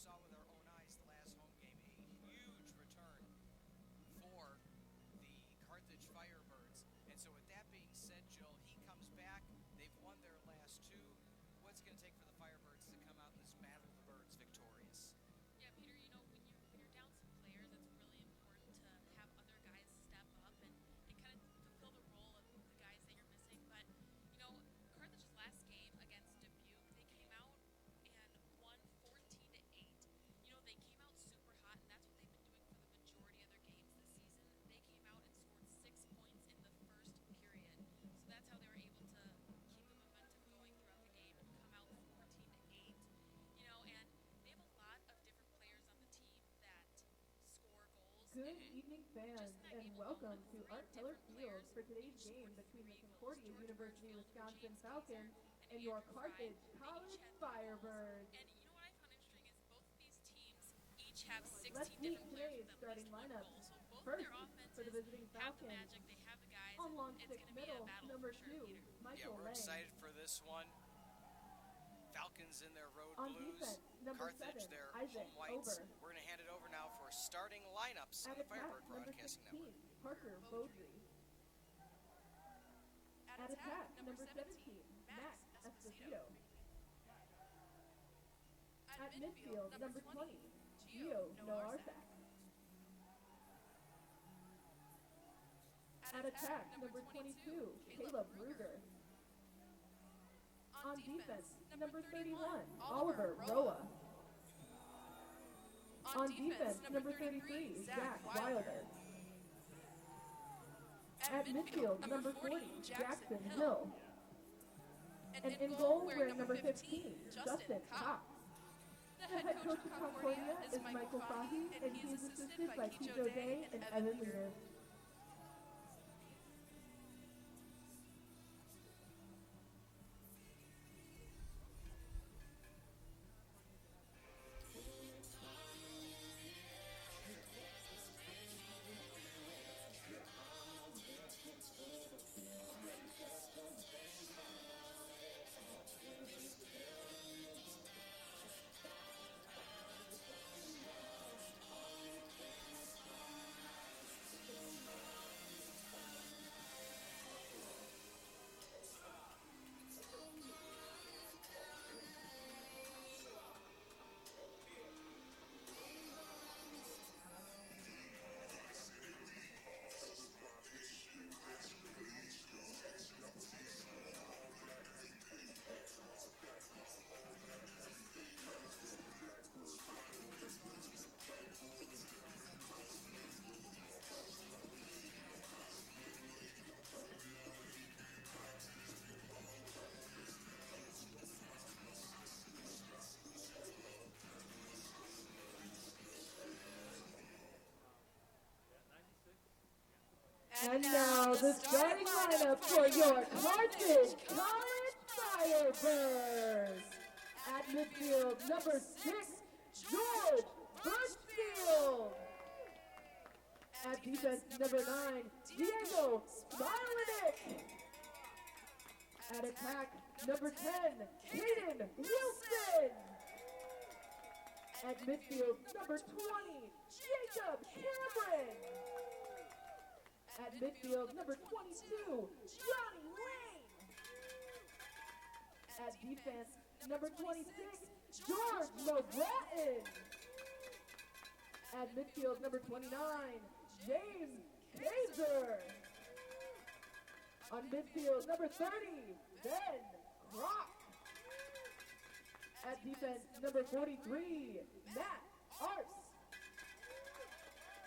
saw with our own eyes the last home game, a huge return for the Carthage Firebirds. And so with that being said, Jill, he comes back. They've won their last two. What's it going to take for the Firebirds to come out in this Battle of the Birds victorious? Yeah, Peter, when you're down some players, it's really important to have other guys step up and kind of fulfill the role of the guys that you're missing. But, Carthage's last game against Dubuque, they came out and won 14-8. They came out super hot, and that's what they've been doing for the majority of their games this season. They came out and scored 6 points in the first period. So that's how they were able to keep the momentum going throughout the game and come out 14-8. And they have a lot of different players on the team that score goals. Good evening, fans, and welcome to Art Keller Field for today's game between the Concordia University Wisconsin Falcons and your Carthage College Firebirds. And what I found interesting is both of these teams each have 16 Let's meet different players today's with at starting least one lineup. goal. So both First, their offenses for the visiting have the Falcons, magic, they have the guys, on long and it's stick going to be a middle, battle number for sure, 2, Peter. Michael Yeah, we're Lang. excited for this one. Falcons in their road On blues. defense, number Carthage, 7, their Isaac home whites. Ober. We're going to hand it over now for starting lineups At on the attack, Firebird number Broadcasting 16, Network. Parker Beaudry. At attack, number 17, Max Esposito. At midfield, number 20, Gio Noarsak. At attack, number 22, Caleb Ruger. On defense, number 31, Oliver Roa. On defense, number 33, Zach Wilder. At midfield, number 40, Jackson Hill. And in goal, wearing number 15, Justin Cox. The head coach of Concordia is Michael Fahy, and he is assisted by Kijo Day and Evan Leader. And now the starting lineup for your Carthage College Firebirds. At midfield, number 6, George Birchfield. At defense, number 9, Diego Smilenick. At attack, number 10, Caden Wilson. At midfield, number 20, Jacob Cameron. At midfield, number 22, Johnny Lane. At defense, number 26, George LeBreton. At midfield, number 29, James Kaiser. On midfield, number 30, Ben Crock. At defense, number 43, Matt Arce.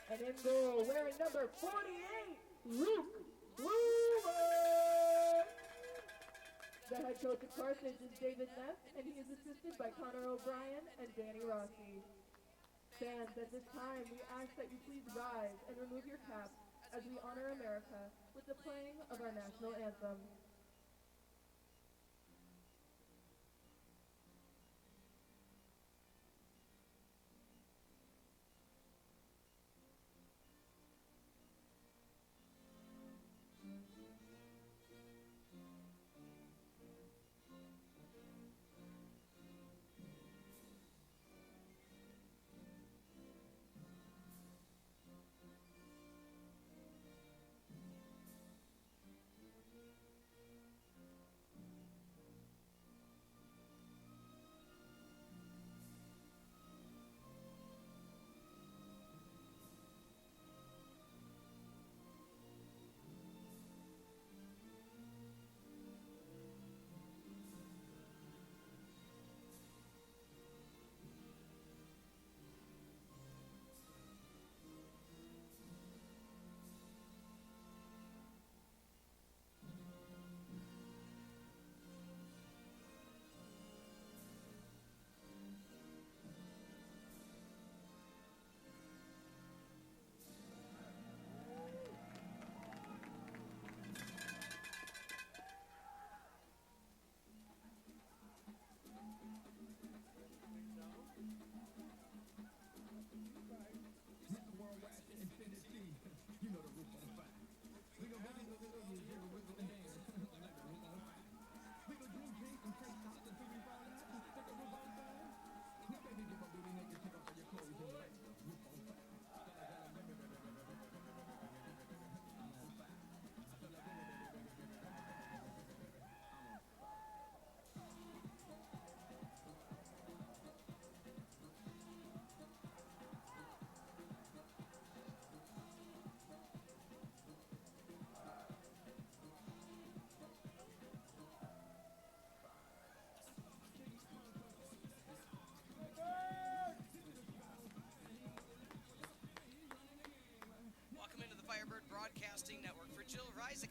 And in goal, wearing number 48, Luke Blumer. The head coach of Carthage is David Neff, and he is assisted by Connor O'Brien and Danny Rossi. Fans, at this time, we ask that you please rise and remove your caps as we honor America with the playing of our national anthem.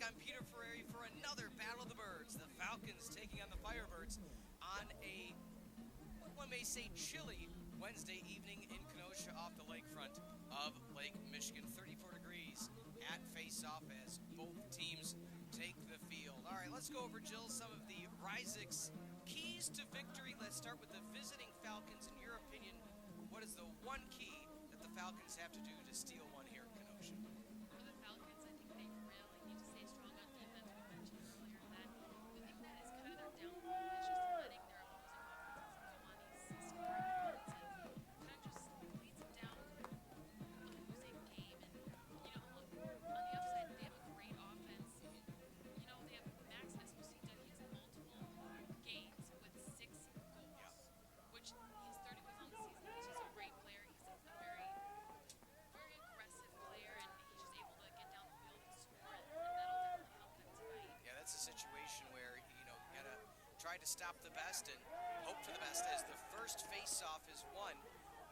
I'm Peter Ferreri for another Battle of the Birds. The Falcons taking on the Firebirds on a, one may say, chilly Wednesday evening in Kenosha off the lakefront of Lake Michigan. 34 degrees at face-off as both teams take the field. All right, let's go over, Jill, some of the Ryczek's keys to victory. Let's start with the visiting Falcons. In your opinion, what is the one key that the Falcons have to do to steal one here in Kenosha? For the Falcons, I think they really need to stay strong on defense. We mentioned earlier that the thing that is kind of their downfall is just letting their opposing offenses go on these scoring runs and kind of just leads them down a losing game. And, look, on the upside, they have a great offense. They have Max Esposito. He has multiple games with 6 goals, which he has 30 goals on the season. He's just a great player. He's a very, very aggressive player, and he's just able to get down the field and score, and that'll definitely help them tonight. Yeah, that's a situation where, you gotta try to stop the best and hope for the best, as the first face-off is won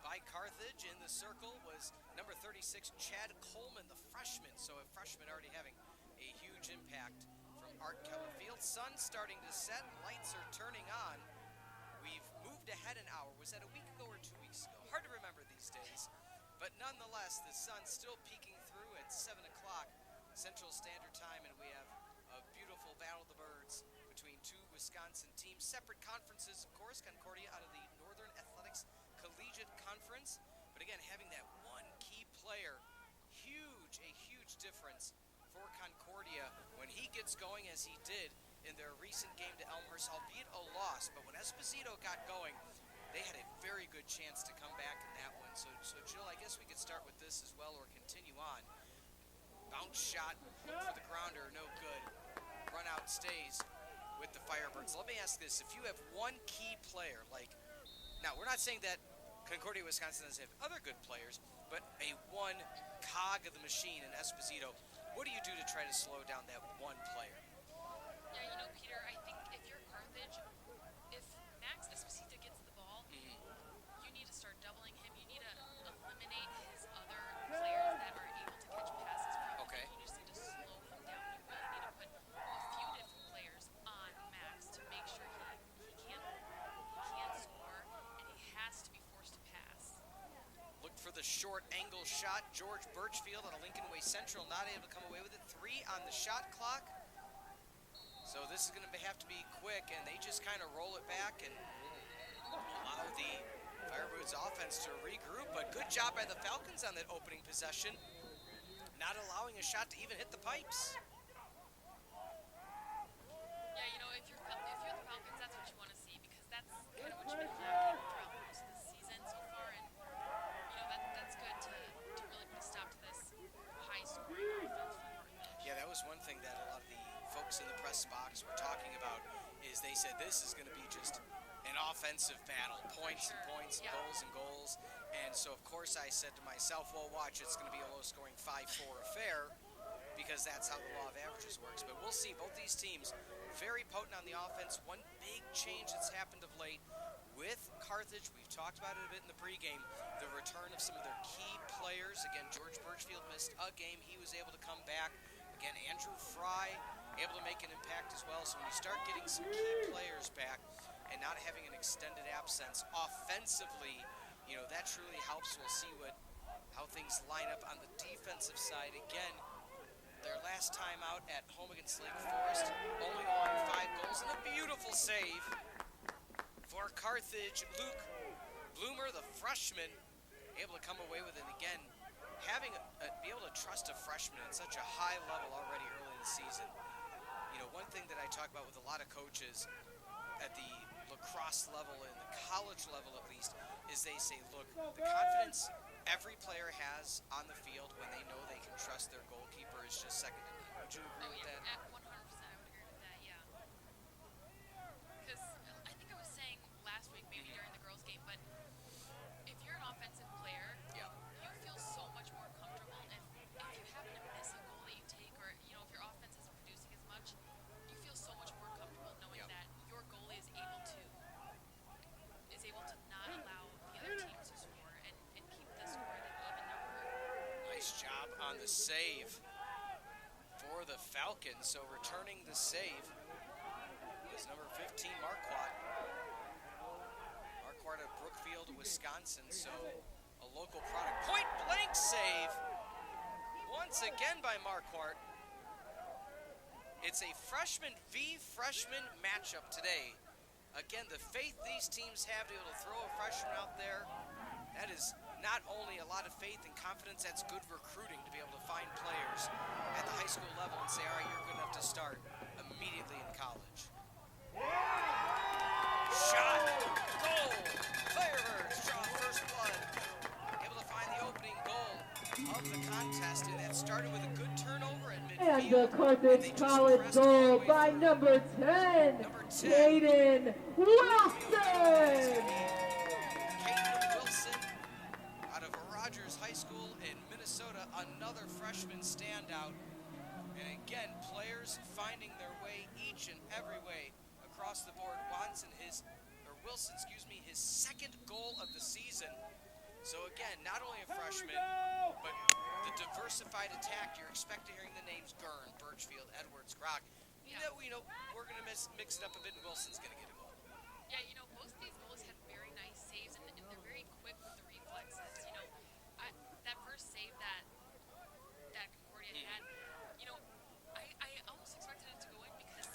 by Carthage. In the circle was number 36, Chad Coleman, the freshman. So a freshman already having a huge impact from Art Keller Field. Sun starting to set, lights are turning on. We've moved ahead an hour. Was that a week ago or 2 weeks ago? Hard to remember these days. But nonetheless, the sun's still peeking through at 7 o'clock Central Standard Time, and we have a beautiful Battle of the Birds between two Wisconsin teams. Separate conferences, of course. Concordia out of the Northern Athletics Collegiate Conference. But again, having that one key player, a huge difference for Concordia when he gets going as he did in their recent game to Elmhurst, albeit a loss. But when Esposito got going, they had a very good chance to come back in that one. So Jill, I guess we could start with this as well, or continue on. Bounce shot, look for the grounder, no good. Run out stays with the Firebirds. Let me ask this. If you have one key player, now we're not saying that Concordia, Wisconsin doesn't have other good players, but a one cog of the machine in Esposito, what do you do to try to slow down that one player? Yeah, Peter, I think if you're Carthage, if Max Esposito gets the ball, you need to start doubling him. You need to eliminate his other players that are able to catch passes from him. Okay. You just need to slow him down. You really need to put a few different players on Max to make sure he can score, and he has to be forced to pass. Look for the short angle shot. George Birchfield out of Lincoln Way Central, not able to come away with it. 3 on the shot clock. So this is going to have to be quick, and they just kind of roll it back and allow the Firebirds offense to regroup. But good job by the Falcons on that opening possession, not allowing a shot to even hit the pipes. Yeah, if you're the Falcons, that's what you want to see, because that's kind of what you've been lacking throughout most of the season so far, and that's good to really put a stop to this high-scoring offense for Carthage. Yeah, that was one thing that a lot of the folks in the press box were talking about, is they said this is going to be just an offensive battle, points and points, and goals and goals. And so, of course, I said to myself, well, watch, it's going to be a low-scoring 5-4 affair, because that's how the law of averages works. But we'll see. Both these teams very potent on the offense. One big change that's happened of late with Carthage, we've talked about it a bit in the pregame, the return of some of their key players. Again, George Birchfield missed a game. He was able to come back. Again, Andrew Fry able to make an impact as well. So when you start getting some key players back and not having an extended absence offensively, that truly helps. We'll see how things line up on the defensive side. Again, their last time out at home against Lake Forest, only allowing 5 goals, and a beautiful save for Carthage. Luke Bloomer, the freshman, able to come away with it. Again, be able to trust a freshman at such a high level already early in the season. One thing that I talk about with a lot of coaches at the lacrosse level and the college level at least, is they say, look, the confidence every player has on the field when they know they can trust their goalkeeper is just second to none. Would you agree with that? At 100%, I would agree with that, yeah. Because I think I was saying last week, maybe during the girls' game, but if you're an offensive player, you feel so much more comfortable. If you happen to miss a goal that you take, or if your offense isn't producing as much, you feel so much more comfortable knowing that your goalie is able to not allow the other team to score and keep the score at an even number. Nice job on the save for the Falcons. So returning the save is number 15, Marquardt. Marquardt of Brookfield, Wisconsin, so a local product. Point blank save once again by Marquardt. It's a freshman v. freshman matchup today. Again, the faith these teams have to be able to throw a freshman out there, that is not only a lot of faith and confidence, that's good recruiting to be able to find players at the high school level and say, all right, you're good enough to start immediately in college. Shot, goal, Firebirds draw first blood. Able to find the opening goal of the contest, and that started with a good turnover at midfield. And the Carthage College goal by number 10, Caden Wilson. Caden Wilson out of Rogers High School in Minnesota, another freshman standout. And again, players finding their way each and every way across the board. Wilson, his second goal of the season. So again, not only a freshman, but the diversified attack. You're expecting hearing the names Gurn, Birchfield, Edwards, Grog. Yeah. We're going to mix it up a bit, and Wilson's going to get a goal. Yeah, both of these goals had very nice saves, and they're very quick with the reflexes. That first save that Concordia had, I almost expected it to go in because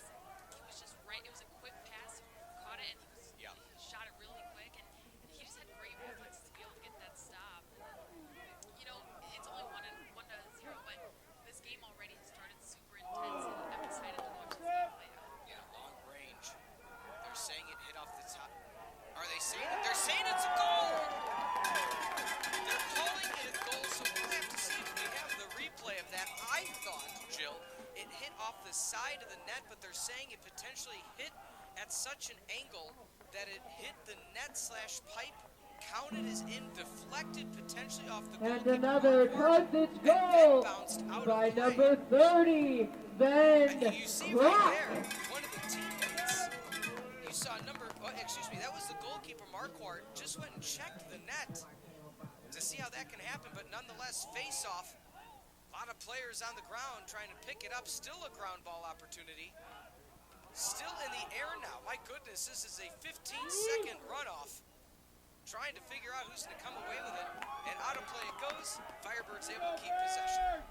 he was just right. It was a quick pass, caught it, and he shot it really quick, and he just had great reflexes to be able to get that stop. It's only 1-0, but this game already has started super intense, and I'm excited to watch this game play out. Yeah, long range. They're saying it hit off the top. Are they saying it? They're saying it's a goal! They're calling it a goal, so we'll have to see if we have the replay of that. I thought, Jill, it hit off the side of the net, but they're saying it potentially hit at such an angle that it hit the net/pipe, counted as in, deflected potentially off the goal. And another Carthage goal by number 30, Ben You see right there, one of the teammates, you saw that was the goalkeeper, Marquardt, just went and checked the net to see how that can happen, but nonetheless, face-off. A lot of players on the ground trying to pick it up, still a ground ball opportunity. Still in the air now. My goodness, this is a 15-second runoff. Trying to figure out who's going to come away with it. And out of play it goes. Firebirds able to keep possession.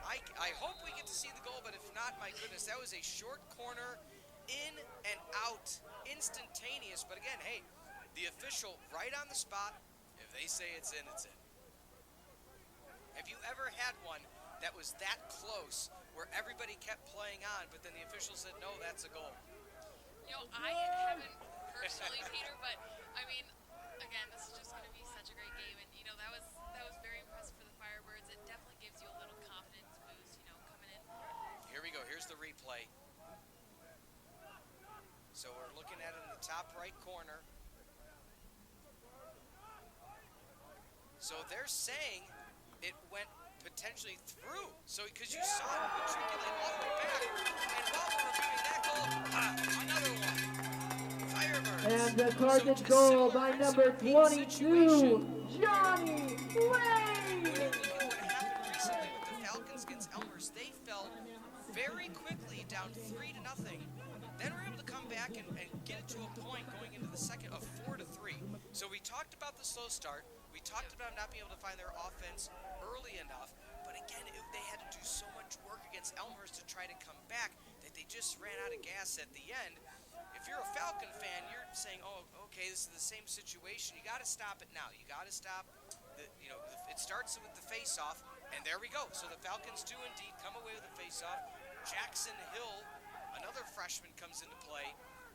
I hope we get to see the goal, but if not, my goodness, that was a short corner, in and out, instantaneous. But again, hey, the official right on the spot. If they say it's in, it's in. Have you ever had one that was that close where everybody kept playing on, but then the official said, no, that's a goal? I haven't personally, Peter, but again, this is just going to be such a great game, and that was very impressive for the Firebirds. It definitely gives you a little confidence boost, coming in. Here we go. Here's the replay. So we're looking at it in the top right corner. So they're saying it went potentially through. So because you saw it matriculate all the way back, and while we're reviewing that goal, another one. Firebirds. And the Carthage goal by number 22, Johnny Wayne. When you look at what happened recently with the Falcons against Elmhurst, they fell very quickly down 3-0. Then we're able to come back and get it to a point going into the second of 4-3. So we talked about the slow start. We talked about not being able to find their offense early enough. But again, they had to do so much work against Elmhurst to try to come back that they just ran out of gas at the end. If you're a Falcon fan, you're saying, oh, okay, this is the same situation. You got to stop it now. You got to stop. It starts with the face-off, and there we go. So the Falcons do indeed come away with the face-off. Jackson Hill, another freshman, comes into play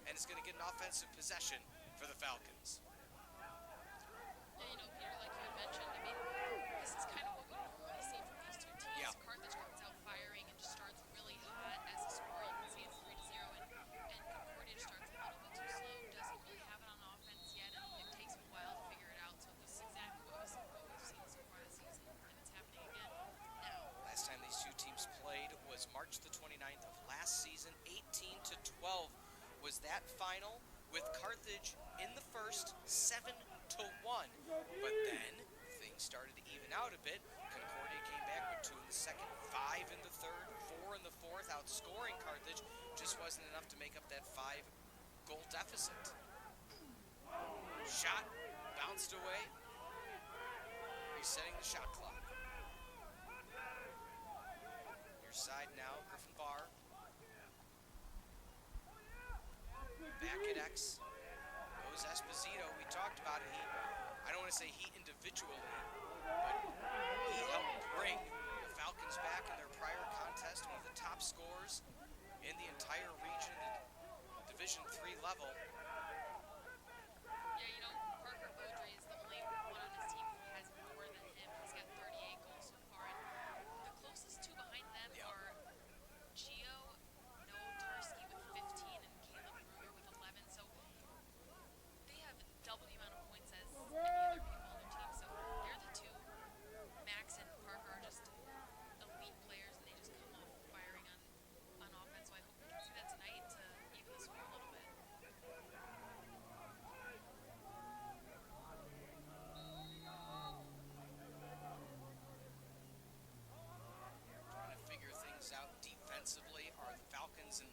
and is going to get an offensive possession for the Falcons. Yeah, Peter, like you had mentioned, this is kind of what we normally see from these two teams. Yeah. Carthage comes out firing and just starts really hot as a scorer. You can see it's 3-0, and Concordia just starts a little bit too slow, doesn't really have it on offense yet, and it takes a while to figure it out. So this is exactly what we've seen so far this season, and it's happening again now. Last time these two teams played was March the 29th of last season. 18-12 was that final, with Carthage in the first 7-1. But then things started to even out a bit. Concordia came back with 2 in the second, 5 in the third, 4 fourth, outscoring Carthage. Just wasn't enough to make up that 5-goal deficit. Shot bounced away, resetting the shot clock. Your side now, Griffin Barr. Back at X goes Esposito. We talked about it. I don't want to say he individually, but he helped bring the Falcons back in their prior contest, one of the top scorers in the entire region, the Division III level. Yeah, you know, Parker Beaudry is the only one on his team who has more than him. He's got 38 goals so far. And the closest two behind them are Gio Notarski with 15 and Caleb Ruger with 11. So they have double the amount of points as any other people on their team. So they're the two. Max and Parker are just elite players, and they just come off firing on offense. So I hope we can see that tonight to even the score a little bit. Trying to figure things out defensively are the Falcons. And,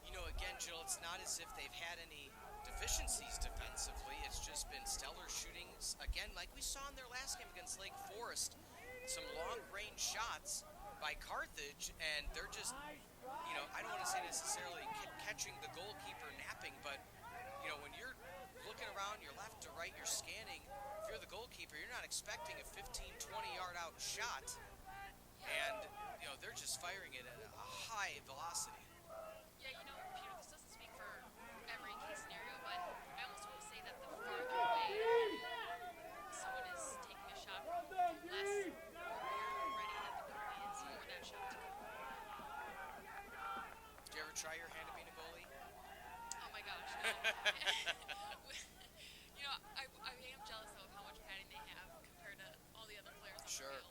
you know, again, Jill, it's not as if they've had any deficiencies defensively. It's just been stellar shooting. Again, like we saw in their last game against Lake Forest, some long-range shots by Carthage, and they're just, you know, I don't want to say necessarily catching the goalkeeper napping, but, you know, when you're looking around, you're left to right, you're scanning, if you're the goalkeeper, you're not expecting a 15, 20-yard out shot, and, you know, they're just firing it at a high velocity. Yeah, you know, Peter, this doesn't speak for every case scenario, but I almost want to say that the farther away someone is taking a shot from, the less more ready that the goalie is for that shot to come. Did you ever try your hand at being a goalie? Oh my gosh, no. You know, I am jealous though of how much padding they have compared to all the other players on the Sure. field.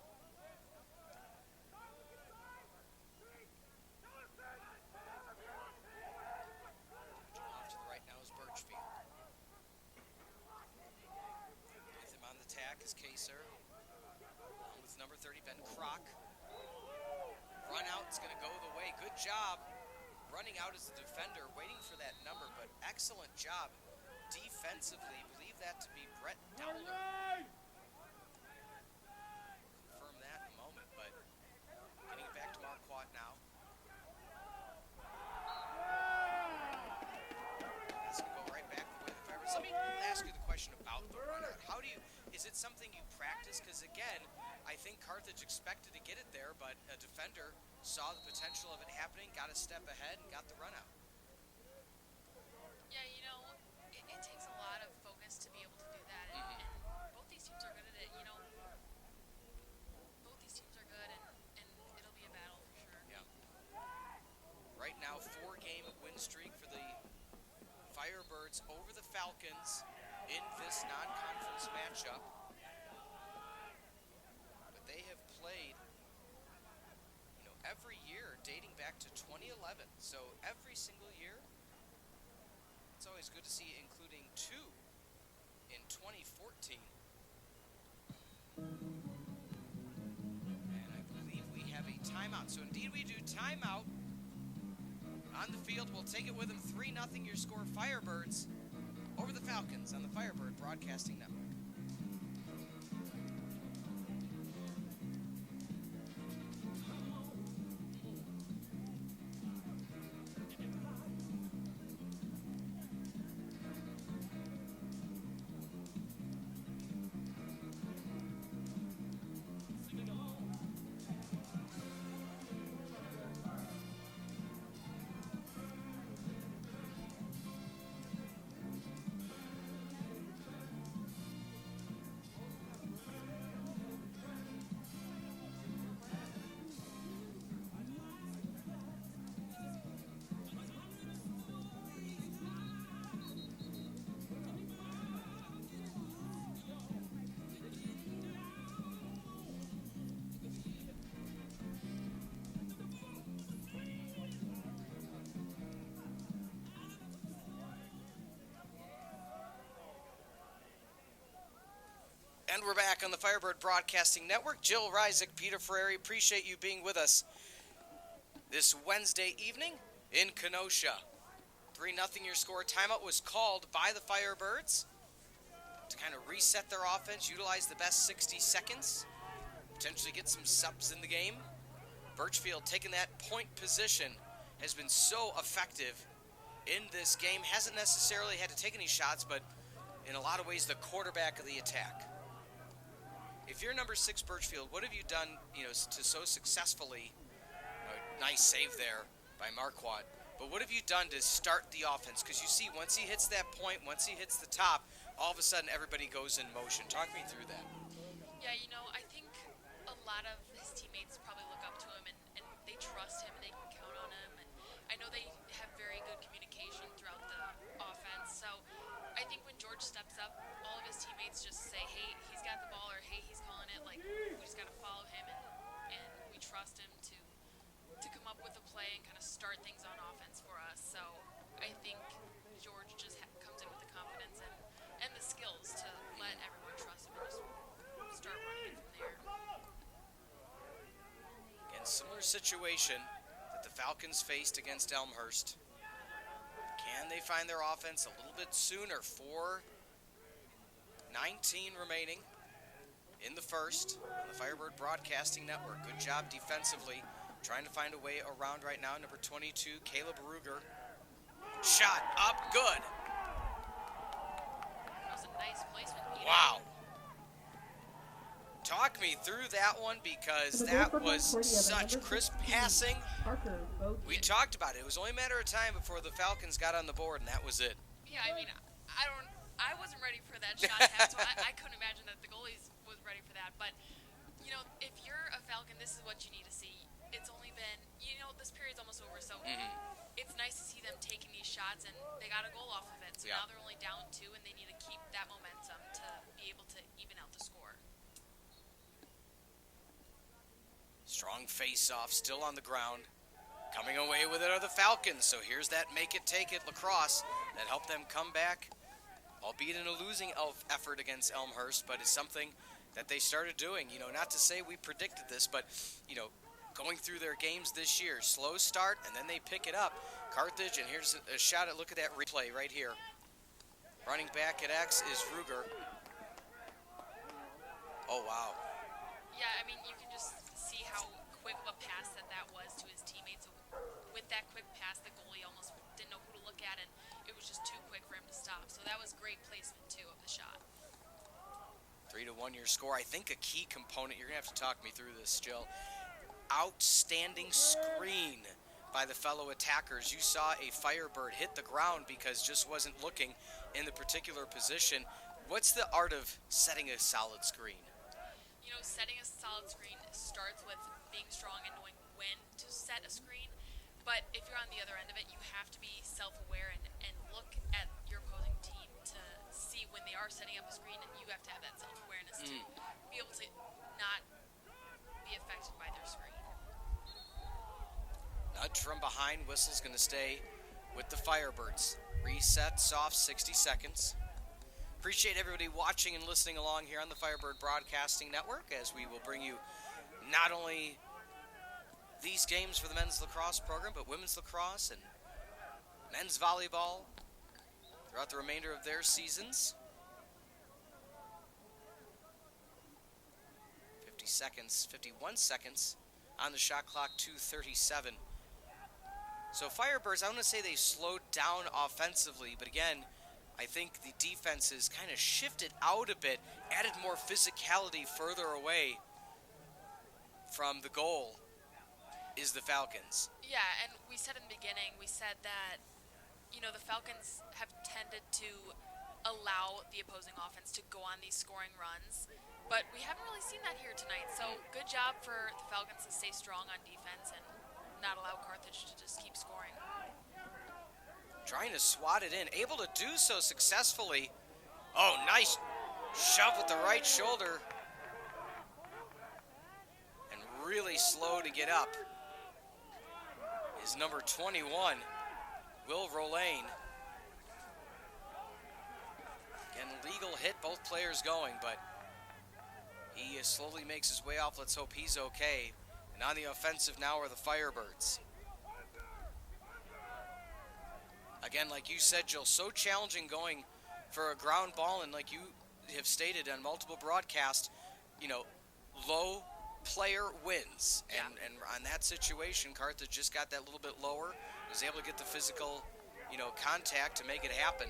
Off to the right now is Birchfield. With him on the tack is Kaser. Along with number 30, Ben Kroc. Run out is going to go the way. Good job running out as a defender, waiting for that number, but excellent job defensively. Believe that to be Brett Dowler. Confirm that in a moment, but getting it back to Marquardt now. That's going to go right back the way the Fibers. Let me ask you the question about the run out. How do you, is it something you practice? Because again, I think Carthage expected to get it there, but a defender saw the potential of it happening, got a step ahead, and got the run out. Yeah, you know, it takes a lot of focus to be able to do that, and both these teams are good at it. You know, both these teams are good, and it'll be a battle for sure. Yeah. Right now, 4-game win streak for the Firebirds over the Falcons in this non-conference matchup. But they have played, you know, every year dating back to 2011. So every single year. It's always good to see, including 2 in 2014. And I believe we have a timeout. So indeed we do. Timeout on the field. We'll take it with them. 3-0 your score, Firebirds over the Falcons on the Firebird Broadcasting Network. And we're back on the Firebird Broadcasting Network. Jill Ryczek, Peter Ferreri, appreciate you being with us. this Wednesday evening in Kenosha. 3-0 your score. Timeout was called by the Firebirds to kind of reset their offense, utilize the best 60 seconds, potentially get some subs in the game. Birchfield taking that point position has been so effective in this game. Hasn't necessarily had to take any shots, but in a lot of ways the quarterback of the attack. If you're number 6 Birchfield, what have you done, to so successfully, nice save there by Marquardt, but what have you done to start the offense? Because you see, once he hits that point, once he hits the top, all of a sudden everybody goes in motion. Talk me through that. Yeah, I think a lot of his teammates probably look up to him and they trust him and they can count on him. And I know they have very good communication throughout the offense. So I think when George steps up, all of his teammates just say, hey, he's got the ball, or hey, he's calling it. Like, we just got to follow him and we trust him to come up with a play and kind of start things on offense for us. So I think George just comes in with the confidence and the skills to let everyone trust him and just start running it from there. Again, similar situation that the Falcons faced against Elmhurst. Can they find their offense a little bit sooner? 4:19 remaining in the first on the Firebird Broadcasting Network. Good job defensively. Trying to find a way around right now. Number 22, Caleb Ruger. Shot up, good. That was a nice placement. Wow. Talk me through that one, because that was such crisp passing. We talked about it. It was only a matter of time before the Falcons got on the board, and that was it. Yeah, I wasn't ready for that shot to happen, so I couldn't imagine that the goalie was ready for that. But, if you're a Falcon, this is what you need to see. It's only been, this period's almost over, so it's nice to see them taking these shots, and they got a goal off of it. So now they're only down 2, and they need to keep that momentum to be able to even out the score. Strong face-off, still on the ground. Coming away with it are the Falcons, so here's that make-it-take-it Lacrosse that helped them come back, albeit in a losing effort against Elmhurst, but it's something that they started doing. Not to say we predicted this, but, going through their games this year, slow start, and then they pick it up. Carthage, and here's a shot at, look at that replay right here. Running back at X is Ruger. Oh, wow. Yeah, you can just see how quick of a pass that was to his teammates. With that quick pass, the goalie almost didn't know who to look at, and it was just too quick for him to stop. So that was great placement, too, of the shot. 3-1 your score. I think a key component, you're going to have to talk me through this, Jill. Outstanding screen by the fellow attackers. You saw a Firebird hit the ground because just wasn't looking in the particular position. What's the art of setting a solid screen? Setting a solid screen starts with being strong and knowing when to set a screen. But if you're on the other end of it, you have to be self-aware and look at your opposing team to see when they are setting up a screen, and you have to have that self-awareness to be able to not be affected by their screen. Nudge from behind, whistle's going to stay with the Firebirds. Reset, soft, 60 seconds. Appreciate everybody watching and listening along here on the Firebird Broadcasting Network as we will bring you not only these games for the men's lacrosse program, but women's lacrosse and men's volleyball throughout the remainder of their seasons. 51 seconds on the shot clock, 2:37. So Firebirds, I want to say they slowed down offensively, but again, I think the defense has kind of shifted out a bit, added more physicality further away from the goal is the Falcons. Yeah, and we said in the beginning, that, the Falcons have tended to allow the opposing offense to go on these scoring runs, but we haven't really seen that here tonight. So good job for the Falcons to stay strong on defense and not allow Carthage to just keep scoring. Trying to swat it in, able to do so successfully. Oh, nice shove with the right shoulder. And really slow to get up is number 21, Will Rolane. Again, legal hit, both players going, but he slowly makes his way off. Let's hope he's okay. And on the offensive now are the Firebirds. again, like you said, Jill, so challenging going for a ground ball, and like you have stated on multiple broadcasts, low player wins. And on that situation, Carthage just got that little bit lower, was able to get the physical, contact to make it happen.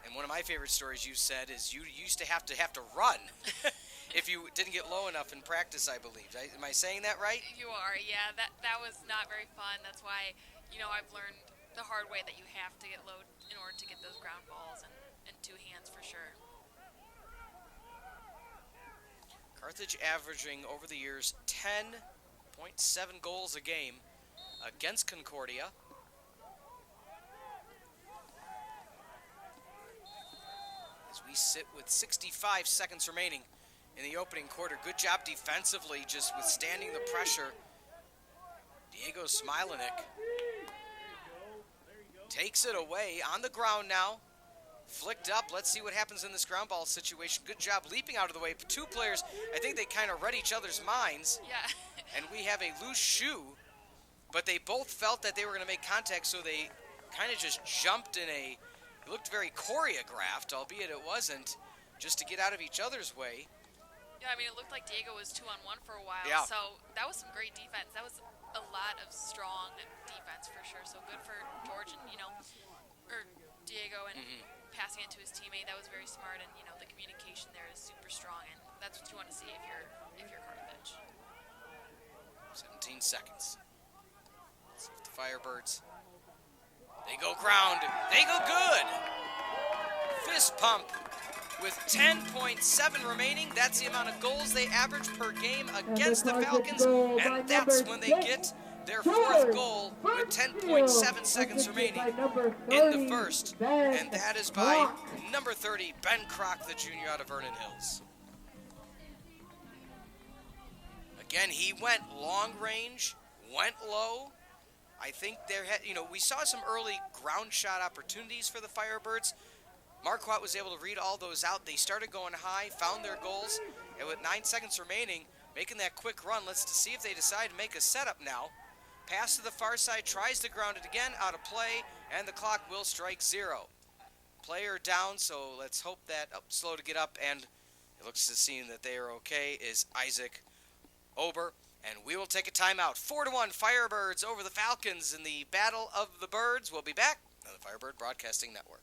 And one of my favorite stories you said is you used to have to run if you didn't get low enough in practice, I believe. Am I saying that right? You are, yeah. That was not very fun. That's why, I've learned the hard way that you have to get low in order to get those ground balls and two hands for sure. Carthage averaging over the years 10.7 goals a game against Concordia. As we sit with 65 seconds remaining in the opening quarter. Good job defensively, just withstanding the pressure. Diego Smilenick takes it away on the ground now. Flicked up. Let's see what happens in this ground ball situation. Good job leaping out of the way. Two players, I think they kind of read each other's minds. Yeah. And we have a loose shoe, but they both felt that they were going to make contact, so they kind of just jumped in it looked very choreographed, albeit it wasn't, just to get out of each other's way. Yeah, I mean, it looked like Diego was 2-on-1 for a while. Yeah. So that was some great defense. That was a lot of strong defense for sure. So good for George and, or Diego and passing it to his teammate. That was very smart, and, the communication there is super strong, and that's what you want to see if you're Carthage. 17 seconds. Let's see if the Firebirds, they go ground. They go good. Fist pump. With 10.7 remaining, that's the amount of goals they average per game against the Falcons, and that's when they get their fourth goal with 10.7 seconds remaining in the first, and that is by number 30, Ben Kroc, the junior out of Vernon Hills. Again, he went long range, went low. I think we saw some early ground shot opportunities for the Firebirds. Marquardt was able to read all those out. They started going high, found their goals, and with 9 seconds remaining, making that quick run. Let's see if they decide to make a setup now. Pass to the far side, tries to ground it again, out of play, and the clock will strike 0. Player down, so let's hope that slow to get up, and it looks to seem that they are okay, is Isaac Ober. And we will take a timeout. 4-1 Firebirds over the Falcons in the Battle of the Birds. We'll be back on the Firebird Broadcasting Network.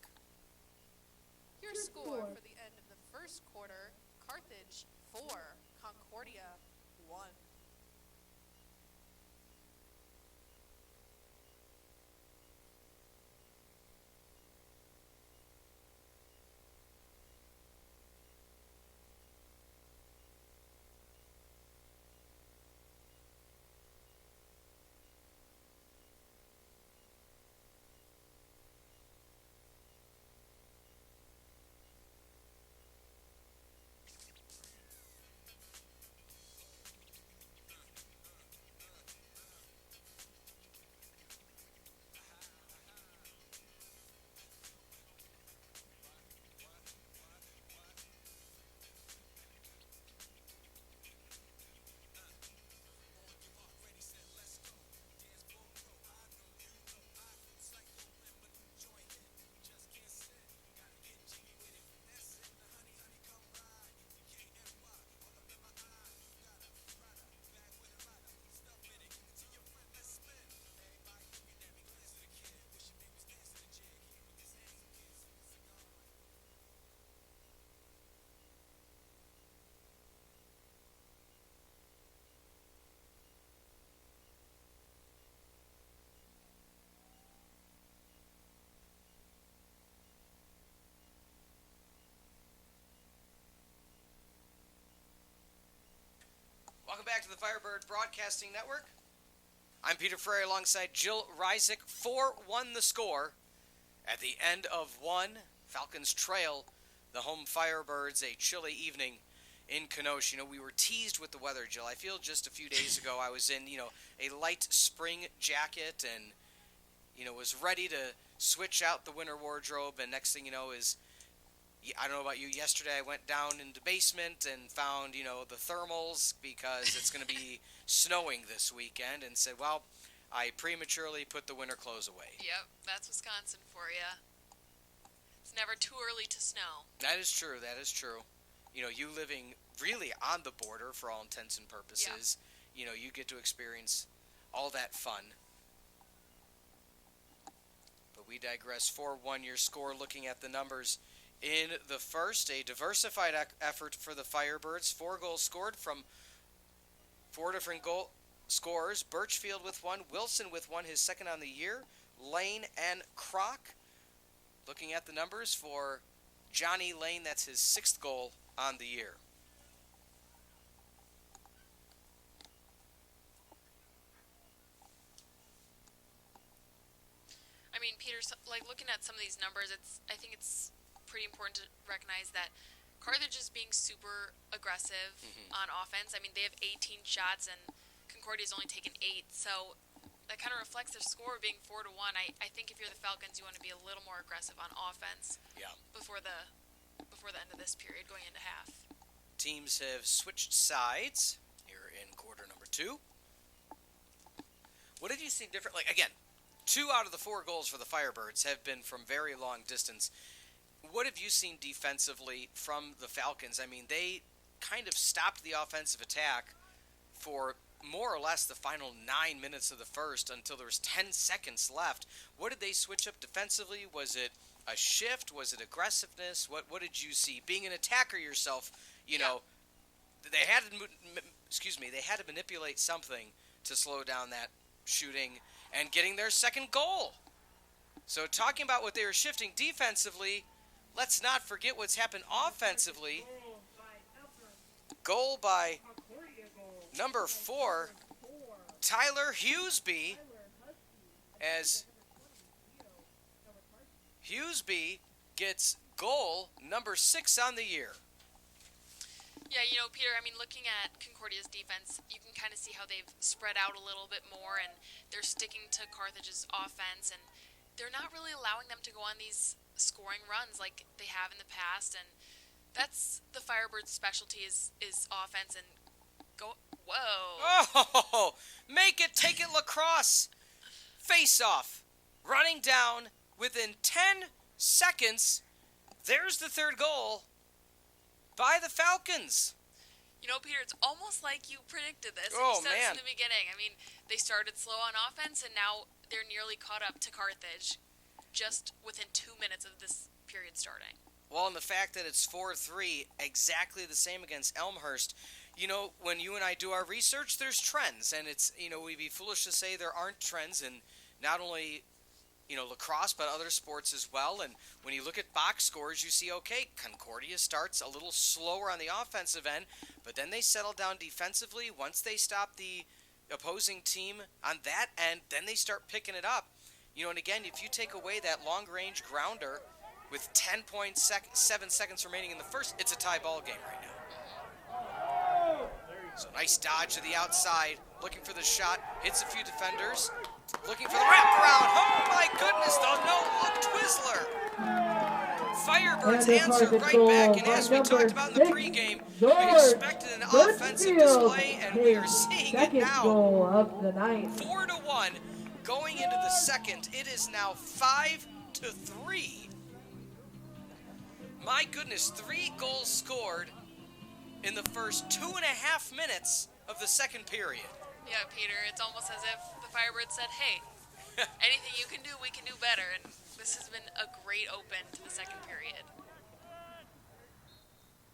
Your score for the end of the first quarter, Carthage 4, Concordia 1. Welcome back to the Firebird Broadcasting Network. I'm Peter Ferreri alongside Jill Ryczek. 4-1 the score. At the end of one, Falcons trail the home Firebirds, a chilly evening in Kenosha. We were teased with the weather, Jill. I feel just a few days ago I was in, a light spring jacket and, was ready to switch out the winter wardrobe. And next thing you know is, I don't know about you, yesterday I went down in the basement and found, the thermals because it's going to be snowing this weekend, and said, well, I prematurely put the winter clothes away. Yep, that's Wisconsin for you. It's never too early to snow. That is true. That is true. You living really on the border for all intents and purposes, you get to experience all that fun. But we digress. 4-1 your score. Looking at the numbers in the first, a diversified effort for the Firebirds. 4 goals scored from 4 different goal scorers. Birchfield with 1, Wilson with 1, his second on the year, Lane and Kroc. Looking at the numbers for Johnny Lane, that's his 6th goal on the year. I mean, Peter, looking at some of these numbers, I think it's pretty important to recognize that Carthage is being super aggressive on offense. I mean, they have 18 shots, and Concordia's only taken 8, so that kind of reflects their score being 4-1. I think if you're the Falcons, you want to be a little more aggressive on offense. Yeah. Before the end of this period, going into half. Teams have switched sides here in quarter number 2. What have you seen different? Again, 2 out of the 4 goals for the Firebirds have been from very long distance. What have you seen defensively from the Falcons? I mean, they kind of stopped the offensive attack for more or less the final 9 minutes of the first until there was 10 seconds left. What did they switch up defensively? Was it a shift? Was it aggressiveness? What did you see? Being an attacker yourself, they had to manipulate something to slow down that shooting and getting their second goal. So talking about what they were shifting defensively, let's not forget what's happened offensively. Goal by number 4, Tyler Hughesby, as Hughesby gets goal number 6 on the year. Yeah, Peter, I mean, looking at Concordia's defense, you can kind of see how they've spread out a little bit more, and they're sticking to Carthage's offense, and they're not really allowing them to go on these scoring runs like they have in the past, and that's the Firebirds' specialty is offense, and go, whoa. Oh, make it, take it, Lacrosse. Face off. Running down within 10 seconds. There's the 3rd goal by the Falcons. Peter, it's almost like you predicted this. Oh, you said man. this in the beginning. I mean, they started slow on offense, and now they're nearly caught up to Carthage just within 2 minutes of this period starting. Well, and the fact that it's 4-3, exactly the same against Elmhurst. When you and I do our research, there's trends, and it's, we'd be foolish to say there aren't trends in not only, lacrosse, but other sports as well. And when you look at box scores, you see, okay, Concordia starts a little slower on the offensive end, but then they settle down defensively. Once they stop the opposing team on that end, then they start picking it up. And again, if you take away that long-range grounder with 10.7 seconds remaining in the first, it's a tie ball game right now. So nice dodge to the outside, looking for the shot, hits a few defenders, looking for the wraparound. Oh my goodness, the no-look Twizzler. Firebirds answer right back, and as we talked about in the pregame, we expected an offensive display, and we are seeing it now. 4-1 going into the second. It is now 5-3. My goodness, 3 goals scored in the first 2.5 minutes of the second period. Yeah, Peter, it's almost as if the Firebirds said, hey, anything you can do, we can do better. And this has been a great open to the second period.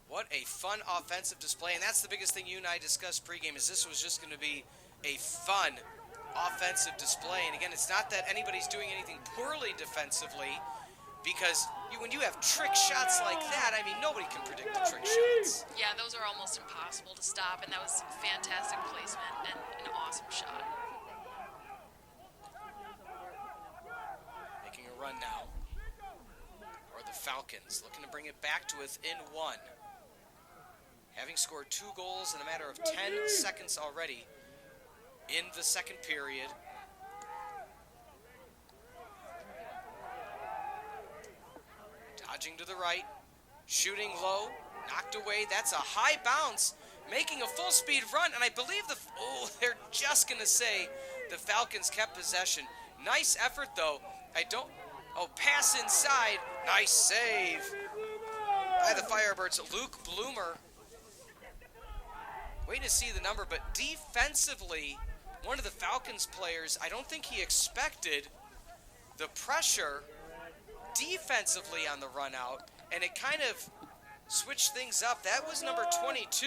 What a fun offensive display. And that's the biggest thing you and I discussed pregame, is this was just going to be a fun offensive display. And again, it's not that anybody's doing anything poorly defensively, because when you have trick shots like that, I mean, nobody can predict the trick shots. Yeah, those are almost impossible to stop, and that was fantastic placement and an awesome shot. Making a run now are the Falcons, looking to bring it back to within 1. Having scored 2 goals in a matter of 10 seconds already in the second period. Dodging to the right, shooting low, knocked away. That's a high bounce, making a full speed run, and I believe they're just going to say The Falcons kept possession. Nice effort, though. Pass inside. Nice save by the Firebirds. Luke Bloomer. Waiting to see the number, but defensively, one of the Falcons players, I don't think he expected the pressure defensively on the run out, and it kind of switched things up. That was number 22,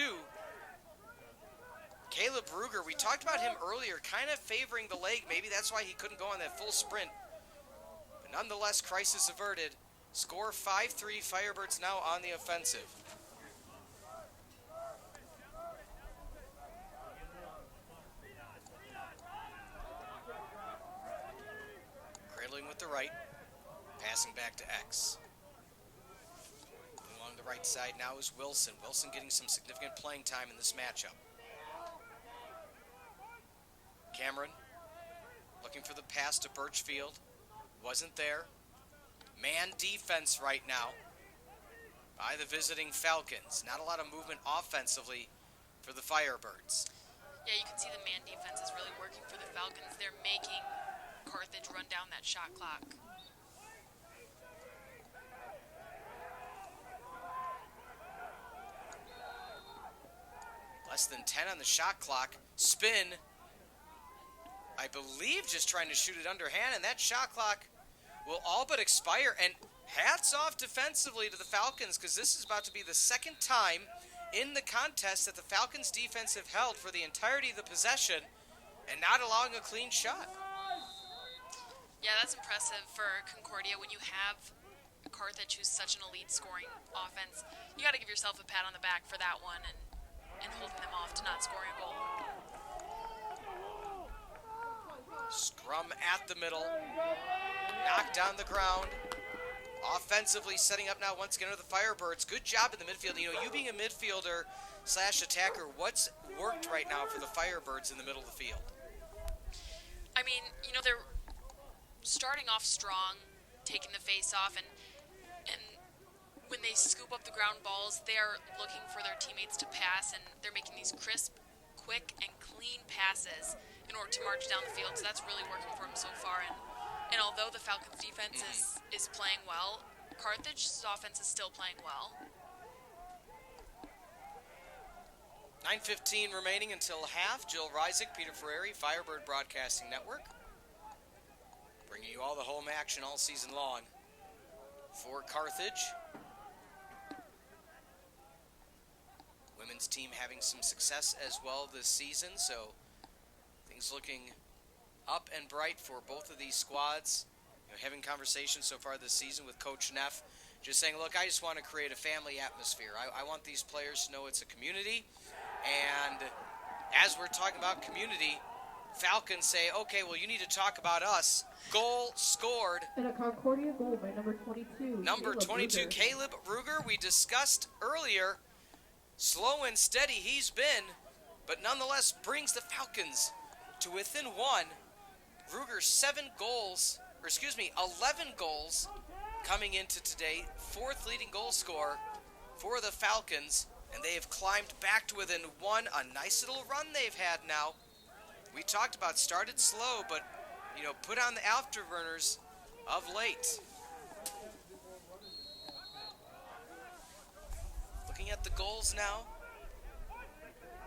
Caleb Ruger. We talked about him earlier, kind of favoring the leg. Maybe that's why he couldn't go on that full sprint. But nonetheless, crisis averted. Score 5-3, Firebirds now on the offensive. Cradling with the right, passing back to X. Along the right side now is Wilson. Wilson getting some significant playing time in this matchup. Cameron looking for the pass to Birchfield. Wasn't there. Man defense right now by the visiting Falcons. Not a lot of movement offensively for the Firebirds. Yeah, you can see the man defense is really working for the Falcons. They're making Carthage run down that shot clock. Less than 10 on the shot clock. Spin. I believe just trying to shoot it underhand, and that shot clock will all but expire. And hats off defensively to the Falcons, because this is about to be the second time in the contest that the Falcons defense have held for the entirety of the possession and not allowing a clean shot. Yeah, that's impressive for Concordia when you have Carthage, who's such an elite scoring offense. You got to give yourself a pat on the back for that one and holding them off to not scoring a goal. Scrum at the middle. Knocked down the ground. Offensively setting up now once again are the Firebirds. Good job in the midfield. You know, you being a midfielder / attacker, what's worked right now for the Firebirds in the middle of the field? I mean, you know, they're starting off strong, taking the face off, and when they scoop up the ground balls, they are looking for their teammates to pass, and they're making these crisp, quick, and clean passes in order to march down the field. So that's really working for them so far. And although the Falcons defense is playing well, Carthage's offense is still playing well. 9:15 remaining until half. Jill Ryczek, Peter Ferreri, Firebird Broadcasting Network, bringing you all the home action all season long for Carthage. Women's team having some success as well this season, so things looking up and bright for both of these squads. You know, having conversations so far this season with Coach Neff, just saying, look, I just want to create a family atmosphere. I want these players to know it's a community. And as we're talking about community, Falcons say, okay, well, you need to talk about us. Goal scored. And a Concordia goal by number 22. Number 22, Caleb Ruger. We discussed earlier, slow and steady he's been, but nonetheless brings the Falcons to within one. Ruger 11 goals coming into today. Fourth leading goal scorer for the Falcons, and they have climbed back to within one. A nice little run they've had now. We talked about started slow, but, you know, put on the afterburners of late. Looking at the goals now.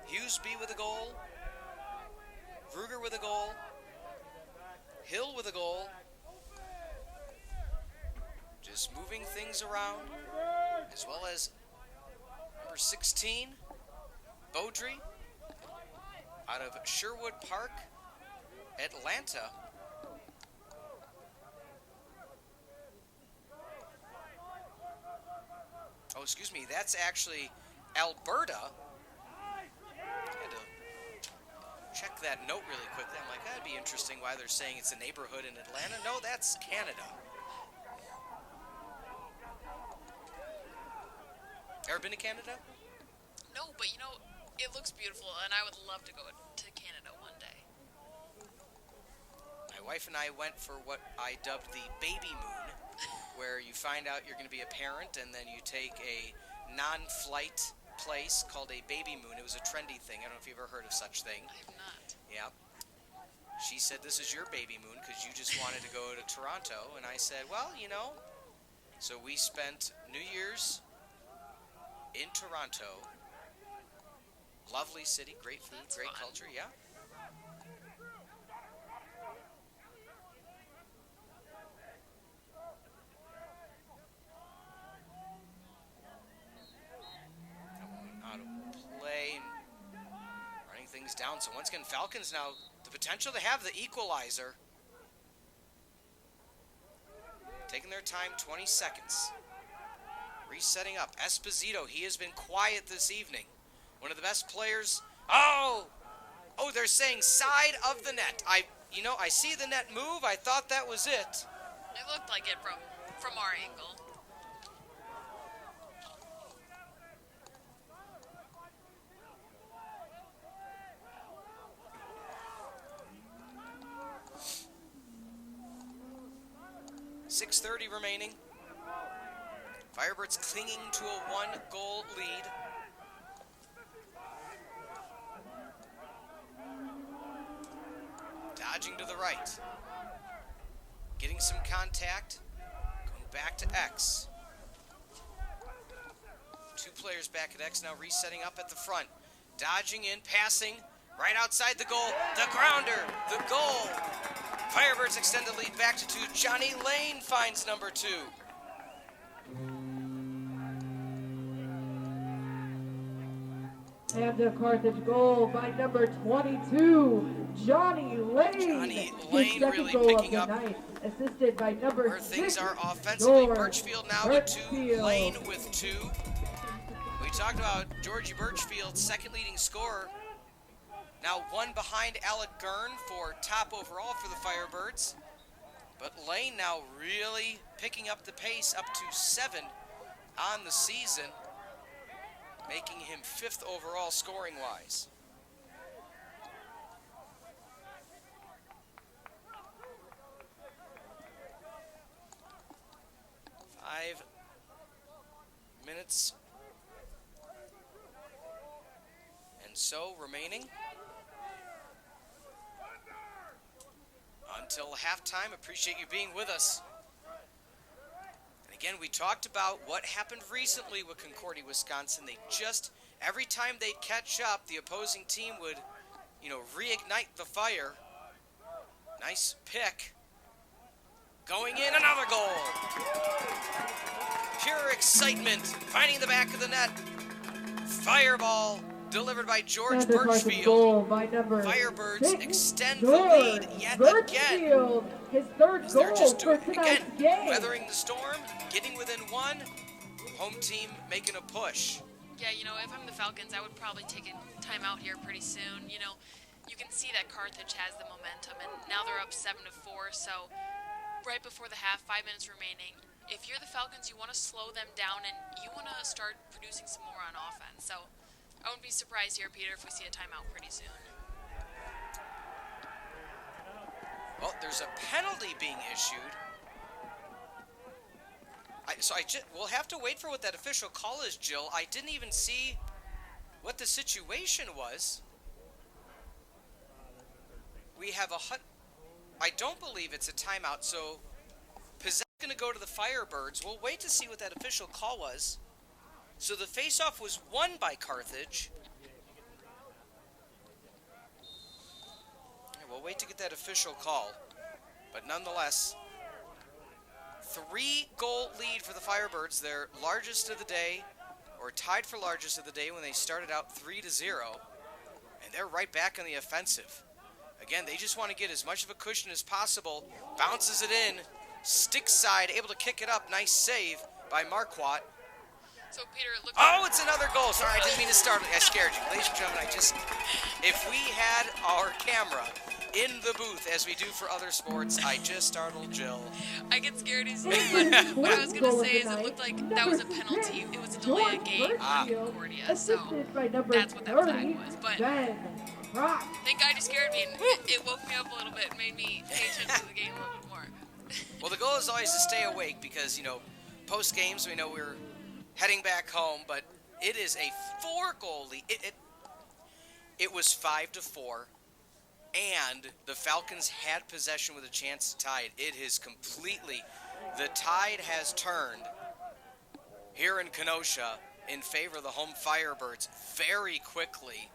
Hughesby with a goal. Ruger with a goal. Hill with a goal. Just moving things around. As well as number 16, Beaudry, out of Sherwood Park, Atlanta. Oh, excuse me, that's actually Alberta. Had to check that note really quickly. I'm like, that'd be interesting why they're saying it's a neighborhood in Atlanta. No, that's Canada. Ever been to Canada? No, but you know, it looks beautiful, and I would love to go to Canada one day. My wife and I went for what I dubbed the baby moon, where you find out you're going to be a parent, and then you take a non-flight place called a baby moon. It was a trendy thing. I don't know if you've ever heard of such thing. I have not. Yeah. she said, this is your baby moon because you just wanted to go to Toronto. And I said, well, you know. So we spent New Year's in Toronto. Lovely city, great food, That's great fun. culture, yeah. Out of play, running things down. So once again, Falcons now the potential to have the equalizer. Taking their time, 20 seconds. Resetting up. Esposito, he has been quiet this evening. One of the best players. Oh, they're saying side of the net. I see the net move. I thought that was it. It looked like it from our angle. .6:30 remaining. Firebirds clinging to a 1-goal lead. Dodging to the right. Getting some contact. Going back to X. 2 players back at X now resetting up at the front. Dodging in, passing. Right outside the goal. The grounder. The goal. Firebirds extend the lead back to 2. Johnny Lane finds number 2. And a Carthage goal by number 22, Johnny Lane. Johnny His Lane second really goal picking of the up night, assisted by number where 6, things are offensively. George Birchfield now with 2. Birchfield. Lane with 2. We talked about Georgie Birchfield, second leading scorer. Now 1 behind Alec Gurn for top overall for the Firebirds. But Lane now really picking up the pace, up to 7 on the season, making him 5th overall scoring-wise. Five minutes and so remaining until halftime. Appreciate you being with us. And again, we talked about what happened recently with Concordia, Wisconsin. They just, every time they'd catch up, the opposing team would, reignite the fire. Nice pick. Going in, another goal. Pure excitement, finding the back of the net. Fireball delivered by George And a Carthage Birchfield. goal by number Firebirds 6, extend the George lead yet again. Birchfield, his third As goal they're just for doing, tonight's again, game. weathering the storm, getting within 1. Home team making a push. Yeah, if I'm the Falcons, I would probably take a timeout here pretty soon. You can see that Carthage has the momentum, and now they're up 7-4. So right before the half, 5 minutes remaining. If you're the Falcons, you want to slow them down, and you want to start producing some more on offense. So I wouldn't be surprised here, Peter, if we see a timeout pretty soon. Well, there's a penalty being issued. We'll have to wait for what that official call is, Jill. I didn't even see what the situation was. We have I don't believe it's a timeout, so possession going to go to the Firebirds. We'll wait to see what that official call was. So the faceoff was won by Carthage. Yeah, we'll wait to get that official call. But nonetheless, 3-goal lead for the Firebirds, their largest of the day, or tied for largest of the day when they started out 3-0. And they're right back in the offensive. Again, they just want to get as much of a cushion as possible. Bounces it in. Stick side, able to kick it up. Nice save by Marquardt. So, Peter, it looked It's another goal. Sorry, I didn't mean to start. I scared you. Ladies and gentlemen, if we had our camera in the booth as we do for other sports, I just startled Jill. I get scared easily, but what I was going to say is it looked like that was a penalty. It was a delay of game for Concordia, so that's what that flag was. But thank God you scared me, and it woke me up a little bit and made me pay attention to the game a little bit more. Well, the goal is always to stay awake because, post games, we know we're heading back home, but it is a 4-goal lead. It was 5-4. and the Falcons had possession with a chance to tie it. It has completely, the tide has turned here in Kenosha in favor of the home Firebirds very quickly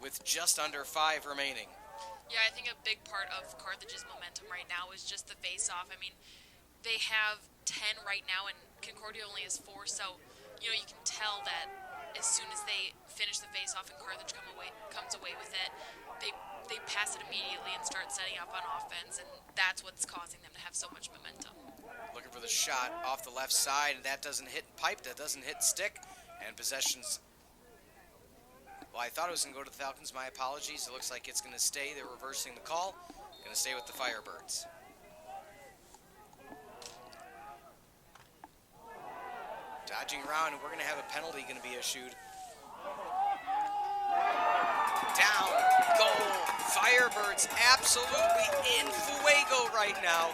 with just under 5 remaining. Yeah, I think a big part of Carthage's momentum right now is just the face-off. I mean, they have 10 right now, and Concordia only has 4, so, you can tell that as soon as they finish the face-off and Carthage comes away with it, they pass it immediately and start setting up on offense, and that's what's causing them to have so much momentum. Looking for the shot off the left side, and that doesn't hit pipe, that doesn't hit stick, and possessions. Well, I thought it was going to go to the Falcons. My apologies. It looks like it's going to stay. They're reversing the call. Going to stay with the Firebirds. Dodging around, and we're going to have a penalty going to be issued. Down, goal. Firebirds absolutely in fuego right now,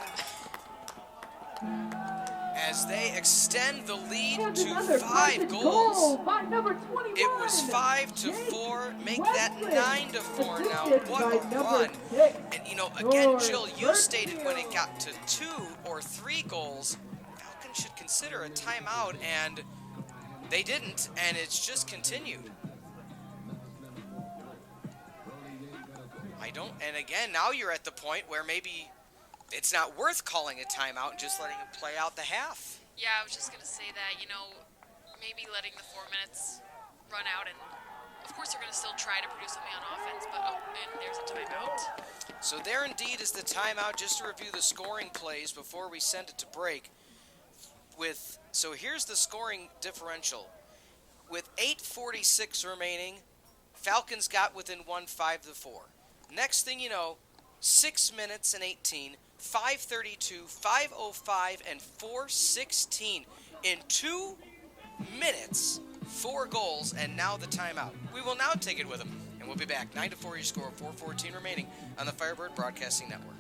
as they extend the lead And to another 5 Carthage goals. goal by number 21. It was 5-4, make that Ryczek, 9-4 now. assisted What by a number run. 6. And again, Jill, you George stated when it Burfield. got to 2 or 3 goals, Falcons should consider a timeout, and they didn't, and it's just continued. And again, now you're at the point where maybe it's not worth calling a timeout and just letting it play out the half. Yeah, I was just going to say that, maybe letting the 4 minutes run out, and of course they're going to still try to produce something on offense, but and there's a timeout. So there indeed is the timeout. Just to review the scoring plays before we send it to break. So here's the scoring differential. With 8:46 remaining, Falcons got within 1, 5-4. Next thing you know, 6 minutes and 18, 5:32, 5:05, and 4:16. In 2 minutes, 4 goals, and now the timeout. We will now take it with them, and we'll be back. 9-4 your score, 4:14 remaining on the Firebird Broadcasting Network.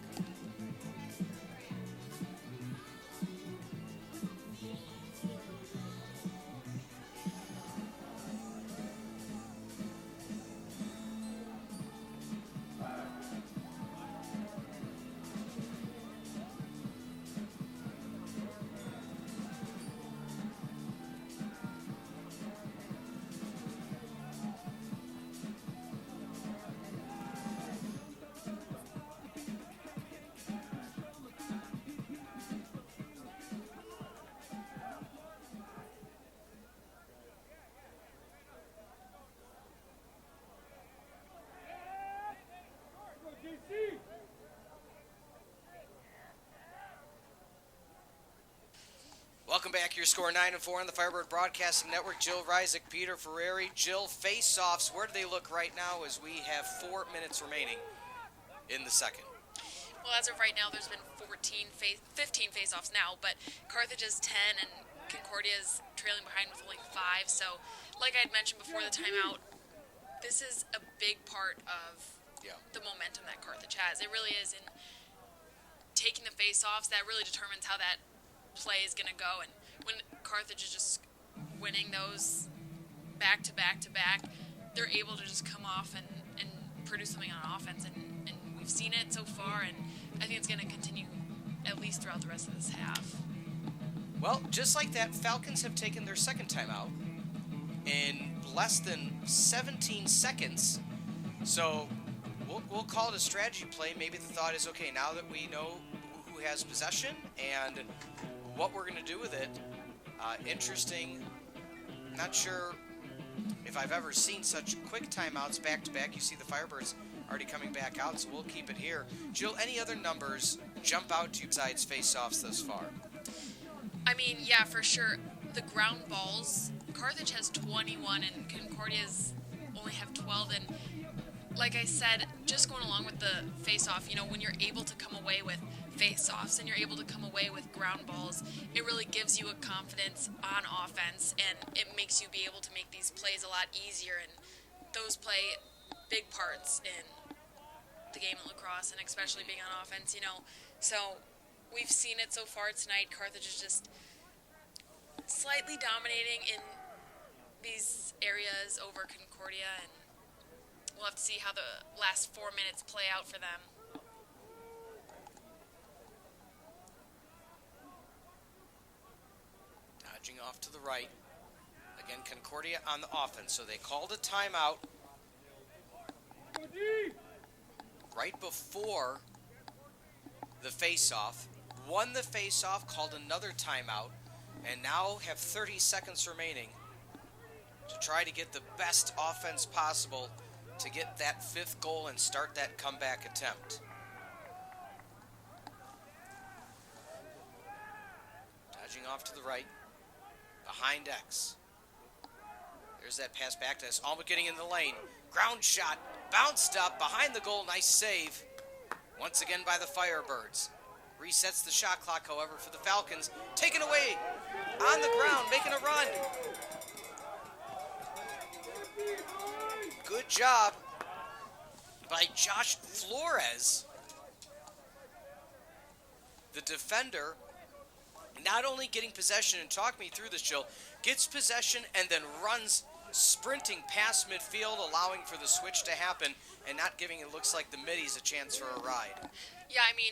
Welcome back. Your score 9-4 on the Firebird Broadcasting Network. Jill Ryczek, Peter Ferreri. Jill, face-offs. Where do they look right now as we have 4 minutes remaining in the second? Well, as of right now, there's been 15 face-offs now, but Carthage is 10 and Concordia is trailing behind with only 5. So, like I had mentioned before the timeout, this is a big part of the momentum that Carthage has. It really is in taking the face-offs. That really determines how that play is going to go, and when Carthage is just winning those back to back to back, they're able to just come off and produce something on offense, and we've seen it so far, and I think it's going to continue at least throughout the rest of this half. Well, just like that, Falcons have taken their second timeout in less than 17 seconds, so we'll call it a strategy play. Maybe the thought is, okay, now that we know who has possession and what we're going to do with it, interesting. Not sure if I've ever seen such quick timeouts back to back. You see the Firebirds already coming back out, so we'll keep it here. Jill, any other numbers jump out to you besides face-offs thus far? I mean, yeah, for sure. The ground balls, Carthage has 21 and Concordia's only have 12, and like I said, just going along with the face-off, when you're able to come away with face-offs and you're able to come away with ground balls, it really gives you a confidence on offense, and it makes you be able to make these plays a lot easier, and those play big parts in the game of lacrosse, and especially being on offense, So we've seen it so far tonight. Carthage is just slightly dominating in these areas over Concordia, and we'll have to see how the last 4 minutes play out for them. Dodging off to the right. Again, Concordia on the offense, so they called a timeout right before the face-off, won the face-off, called another timeout, and now have 30 seconds remaining to try to get the best offense possible to get that 5th goal and start that comeback attempt. Dodging off to the right, behind X. There's that pass back to us, almost getting in the lane. Ground shot, bounced up, behind the goal, nice save. Once again by the Firebirds. Resets the shot clock, however, for the Falcons. Taken away, on the ground, making a run. Good job by Josh Flores. The defender, not only getting possession, and talk me through this, Jill, gets possession and then runs sprinting past midfield, allowing for the switch to happen and not giving, it looks like, the middies a chance for a ride. Yeah, I mean,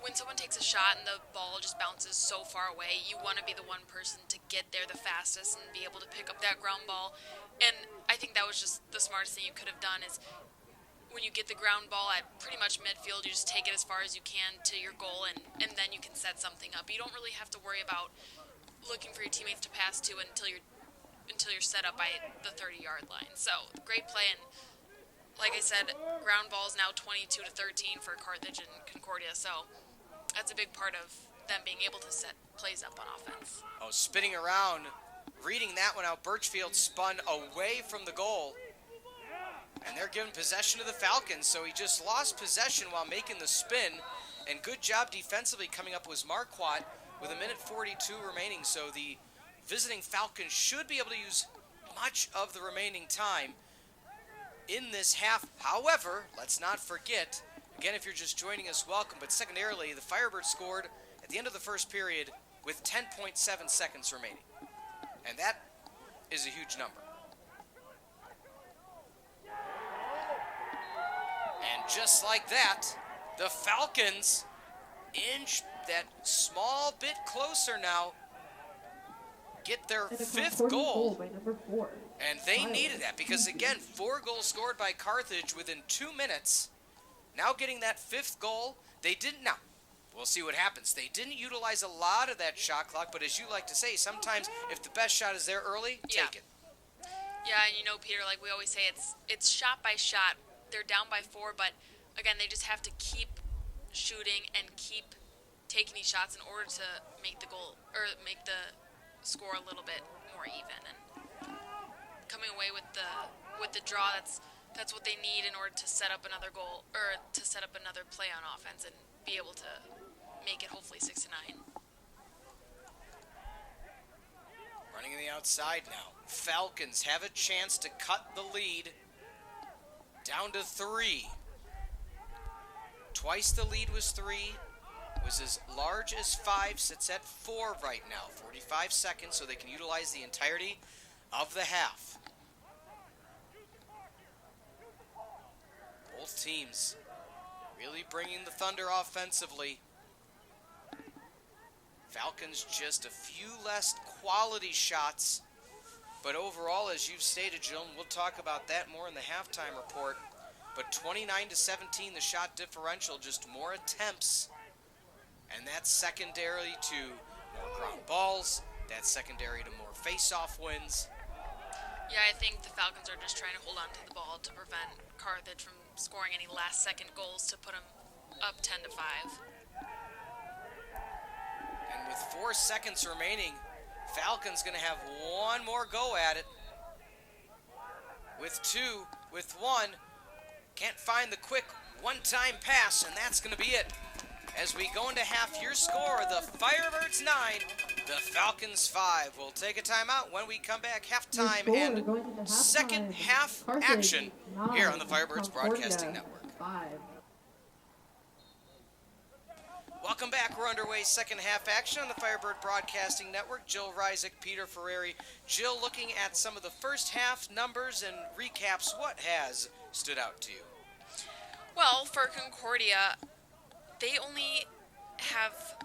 when someone takes a shot and the ball just bounces so far away, you want to be the one person to get there the fastest and be able to pick up that ground ball. And I think that was just the smartest thing you could have done is when you get the ground ball at pretty much midfield, you just take it as far as you can to your goal, and then you can set something up. You don't really have to worry about looking for your teammates to pass to until you're set up by the 30-yard line. So, great play, and like I said, ground ball is now 22-13 for Carthage and Concordia, so that's a big part of them being able to set plays up on offense. Oh, spinning around, reading that one out, Birchfield spun away from the goal, and they're giving possession to the Falcons, so he just lost possession while making the spin, and good job defensively coming up was Marquardt with 1:42 remaining, so the visiting Falcons should be able to use much of the remaining time in this half. However, let's not forget, again, if you're just joining us, welcome, but secondarily, the Firebirds scored at the end of the first period with 10.7 seconds remaining, and that is a huge number. And just like that, the Falcons inch that small bit closer now, get their 5th goal, by number 4. and they needed that because, again, 4 goals scored by Carthage within 2 minutes. Now getting that 5th goal, they didn't. Now, we'll see what happens. They didn't utilize a lot of that shot clock, but as you like to say, sometimes if the best shot is there early, take it. Yeah, and you know, Peter, like we always say, it's shot by shot. They're down by 4, but again, they just have to keep shooting and keep taking these shots in order to make the goal or make the score a little bit more even. And coming away with the draw, that's what they need in order to set up another goal or to set up another play on offense and be able to make it hopefully 6-9. Running in the outside now. Falcons have a chance to cut the lead down to 3. Twice the lead was 3. Was as large as 5. Sits at 4 right now. 45 seconds, so they can utilize the entirety of the half. Both teams really bringing the thunder offensively. Falcons just a few less quality shots, but overall, as you've stated, Jill, and we'll talk about that more in the halftime report, but 29-17, the shot differential, just more attempts, and that's secondary to more ground balls, that's secondary to more face-off wins. Yeah, I think the Falcons are just trying to hold on to the ball to prevent Carthage from scoring any last-second goals to put them up 10-5. And with 4 seconds remaining, Falcons going to have one more go at it. With 2, with 1, can't find the quick one-time pass, and that's going to be it. As we go into half, your score, the Firebirds 9, the Falcons 5. We'll take a timeout when we come back. Halftime and second half action here on the Firebirds Broadcasting Network. 5. Welcome back. We're underway. Second half action on the Firebird Broadcasting Network. Jill Ryczek, Peter Ferreri. Jill, looking at some of the first half numbers and recaps, what has stood out to you? Well, for Concordia, they only have,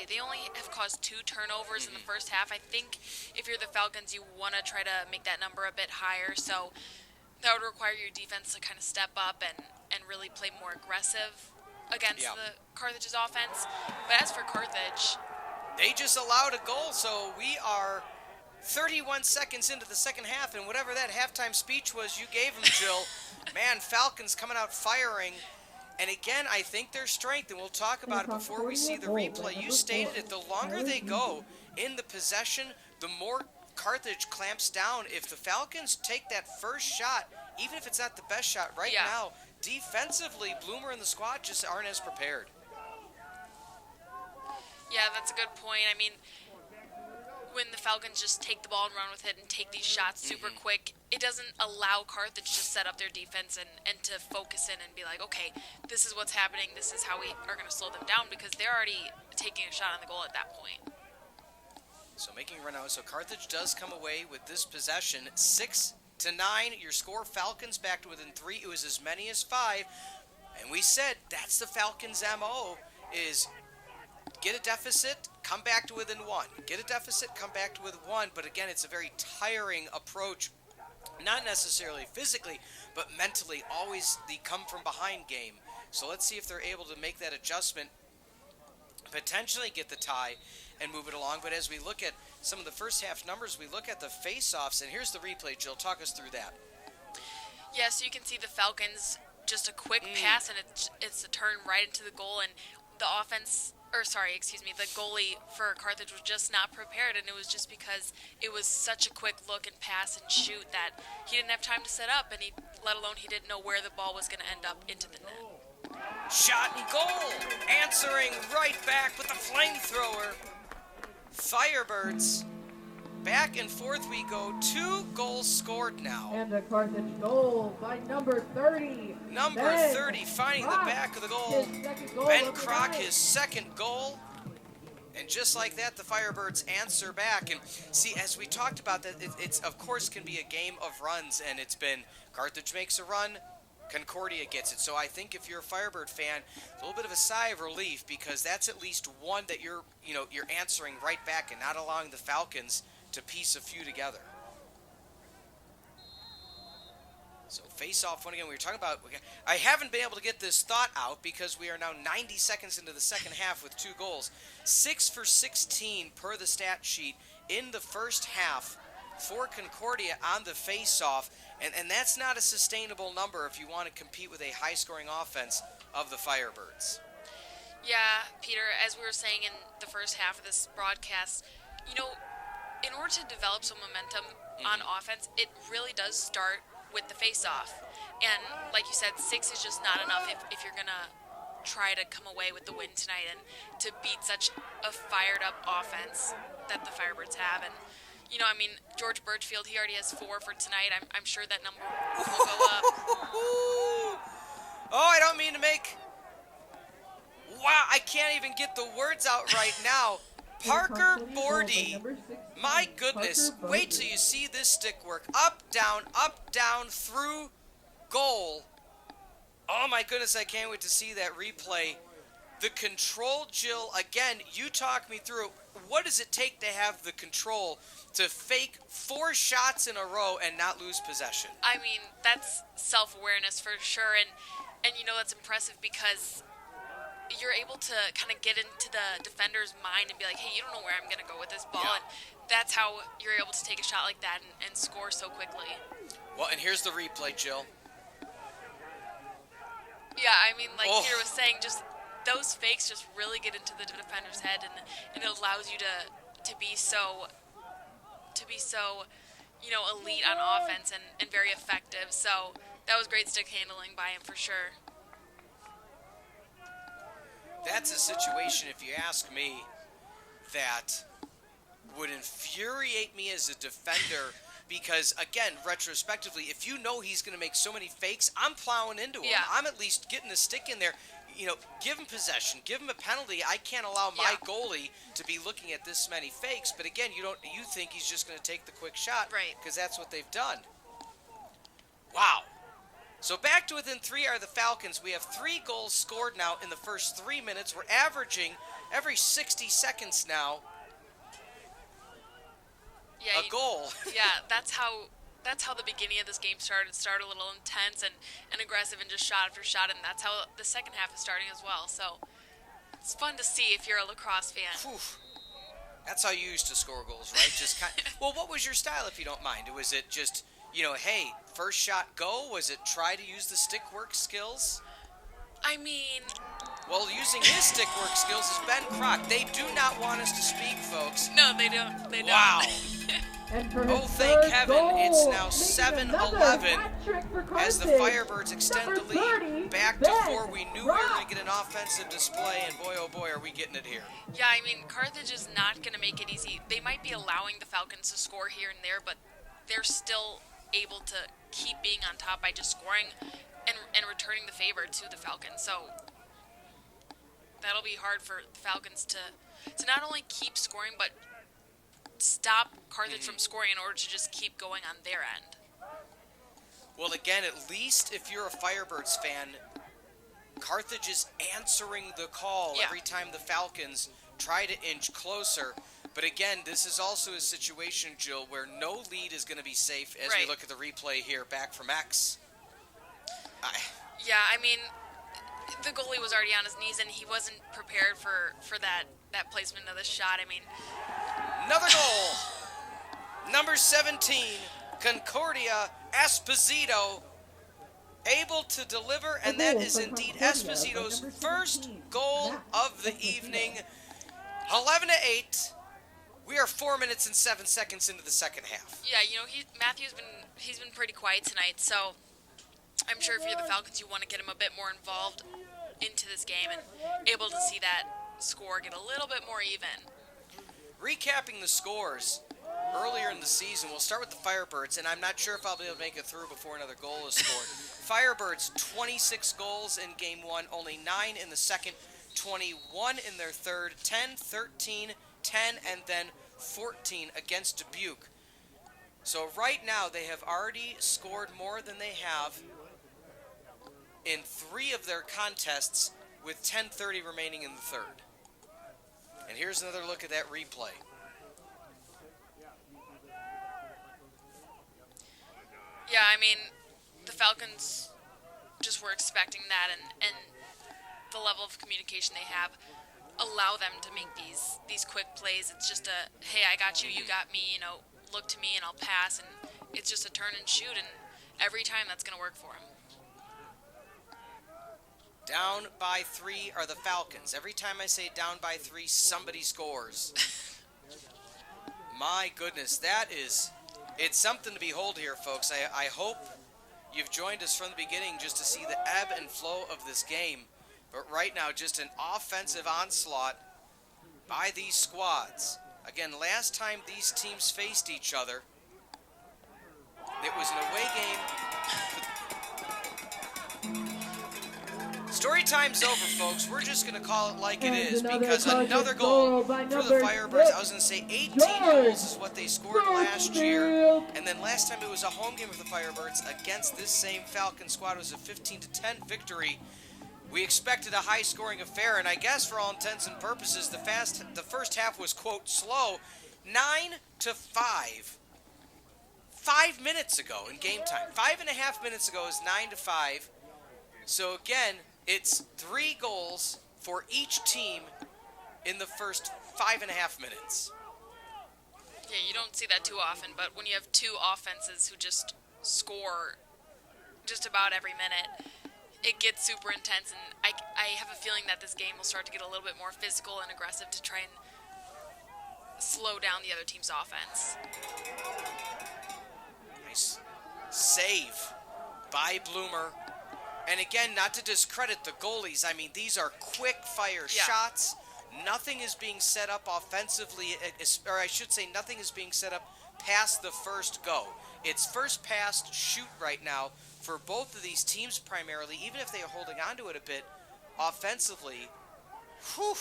they only have caused 2 turnovers in the first half. I think if you're the Falcons, you want to try to make that number a bit higher. So that would require your defense to kind of step up and really play more aggressive against the Carthage's offense. But as for Carthage, they just allowed a goal, so we are 31 seconds into the second half, and whatever that halftime speech was you gave them, Jill, man, Falcons coming out firing. And again, I think their strength, and we'll talk about it before we see the replay. You stated it, the longer they go in the possession, the more Carthage clamps down. If the Falcons take that first shot, even if it's not the best shot right now, defensively, Bloomer and the squad just aren't as prepared. Yeah, that's a good point. I mean, when the Falcons just take the ball and run with it and take these shots super quick, it doesn't allow Carthage to set up their defense and to focus in and be like, okay, this is what's happening, this is how we are going to slow them down, because they're already taking a shot on the goal at that point. So making a run out. So Carthage does come away with this possession, 6-9. Your score, Falcons back to within 3. It was as many as 5. And we said that's the Falcons' MO, is get a deficit, come back to within 1. Get a deficit, come back to within 1. But again, it's a very tiring approach, not necessarily physically, but mentally. Always the come from behind game. So let's see if they're able to make that adjustment, potentially get the tie, and move it along. But as we look at some of the first half numbers, we look at the face-offs, and here's the replay. Jill, talk us through that. Yeah, so you can see the Falcons, just a quick pass, and it's a turn right into the goal, and the the goalie for Carthage was just not prepared, and it was just because it was such a quick look and pass and shoot that he didn't have time to set up, and let alone he didn't know where the ball was going to end up into the net. Shot and goal! Answering right back with the flamethrower. Firebirds, back and forth we go. 2 goals scored now. And a Carthage goal by number 30. Number Ben 30 finding Kroc, the back of the goal. his second goal Ben of the Kroc, night. his second goal. And just like that, the Firebirds answer back. And see, as we talked about, that it's of course can be a game of runs, and it's been Carthage makes a run, Concordia gets it. So I think if you're a Firebird fan, a little bit of a sigh of relief, because that's at least one that you're answering right back and not allowing the Falcons to piece a few together. So face-off one again. We were talking about, I haven't been able to get this thought out because we are now 90 seconds into the second half with 2 goals. 6 for 16 per the stat sheet in the first half for Concordia on the face-off. And that's not a sustainable number if you want to compete with a high-scoring offense of the Firebirds. Yeah, Peter, as we were saying in the first half of this broadcast, in order to develop some momentum on offense, it really does start with the face-off. And like you said, 6 is just not enough if you're going to try to come away with the win tonight and to beat such a fired-up offense that the Firebirds have. And, George Birchfield, he already has 4 for tonight. I'm sure that number will go up. Oh, I don't mean to make... Wow, I can't even get the words out right now. Parker Bordy. My goodness. Wait till you see this stick work. Up, down, through, goal. Oh my goodness, I can't wait to see that replay. The control, Jill, again, you talk me through it. What does it take to have the control to fake 4 shots in a row and not lose possession? I mean, that's self-awareness for sure, and that's impressive because you're able to kind of get into the defender's mind and be like, hey, you don't know where I'm going to go with this ball, and that's how you're able to take a shot like that and score so quickly. Well, and here's the replay, Jill. Yeah, I mean, like Peter was saying, just those fakes just really get into the defender's head, and it allows you to be so elite on offense and very effective. So that was great stick handling by him for sure. That's a situation, if you ask me, that would infuriate me as a defender because, again, retrospectively, if you know he's going to make so many fakes, I'm plowing into him. Yeah. I'm at least getting a stick in there. Give him possession, give him a penalty. I can't allow my goalie to be looking at this many fakes. But again, you think he's just going to take the quick shot, right? Because that's what they've done. Wow. So back to within 3 are the Falcons. We have 3 goals scored now in the first 3 minutes. We're averaging every 60 seconds now Yeah, a goal. Yeah, that's how the beginning of this game started. It started a little intense and aggressive and just shot after shot, and that's how the second half is starting as well. So it's fun to see if you're a lacrosse fan. Whew. That's how you used to score goals, right? Just well, what was your style, if you don't mind? Was it just, hey, first shot go? Was it try to use the stick work skills? I mean... Well, using his stick work skills is Ben Kroc. They do not want us to speak, folks. No, they don't. They don't. Wow. And for his Oh, thank third heaven, goal, it's now making 7-11 another hat-trick for as the Carthage. Firebirds extend Number the lead 30, back to Ben 4. We knew we were going Kroc. to get an offensive display, and boy, oh boy, are we getting it here. Yeah, I mean, Carthage is not going to make it easy. They might be allowing the Falcons to score here and there, but they're still able to keep being on top by just scoring and returning the favor to the Falcons. So that'll be hard for the Falcons to not only keep scoring, but stop Carthage from scoring in order to just keep going on their end. Well, again, at least if you're a Firebirds fan, Carthage is answering the call every time the Falcons try to inch closer. But again, this is also a situation, Jill, where no lead is going to be safe as we look at the replay here back from X. Yeah, I mean, the goalie was already on his knees, and he wasn't prepared for that placement of the shot. I mean... Another goal! Number 17, Concordia Esposito, able to deliver, and that is indeed Esposito's first goal of the evening. 11-8. We are 4 minutes and 7 seconds into the second half. Yeah, Matthew's been pretty quiet tonight, so I'm sure if you're the Falcons, you want to get him a bit more involved into this game and able to see that score get a little bit more even. Recapping the scores earlier in the season, we'll start with the Firebirds, and I'm not sure if I'll be able to make it through before another goal is scored. Firebirds, 26 goals in Game 1, only 9 in the second, 21 in their third, 10, 13, 10, and then 14 against Dubuque. So right now, they have already scored more than they have in 3 of their contests, with 10:30 remaining in the third. And here's another look at that replay. Yeah, I mean, the Falcons just were expecting that, and the level of communication they have allow them to make these quick plays. It's just a, hey, I got you, you got me, look to me and I'll pass, and it's just a turn and shoot, and every time that's going to work for them. Down by 3 are the Falcons. Every time I say down by 3, somebody scores. My goodness, it's something to behold here, folks. I hope you've joined us from the beginning just to see the ebb and flow of this game. But right now, just an offensive onslaught by these squads. Again, last time these teams faced each other, it was an away game. Story time's over, folks. We're just going to call it like it is, because another goal for the Firebirds. I was going to say 18 goals is what they scored last year. And then last time it was a home game for the Firebirds against this same Falcon squad. It was a 15-10 victory. We expected a high-scoring affair, and I guess for all intents and purposes, the first half was, quote, slow. 9-5. 5 minutes ago in game time. 5.5 minutes ago is 9-5. So again, it's 3 goals for each team in the first 5.5 minutes. Yeah, you don't see that too often, but when you have 2 offenses who just score just about every minute, it gets super intense, and I have a feeling that this game will start to get a little bit more physical and aggressive to try and slow down the other team's offense. Nice save by Bloomer. And again, not to discredit the goalies, I mean, these are quick-fire shots. Nothing is being set up offensively, or I should say nothing is being set up past the first go. It's first pass, shoot right now for both of these teams primarily, even if they are holding on to it a bit offensively. Whew.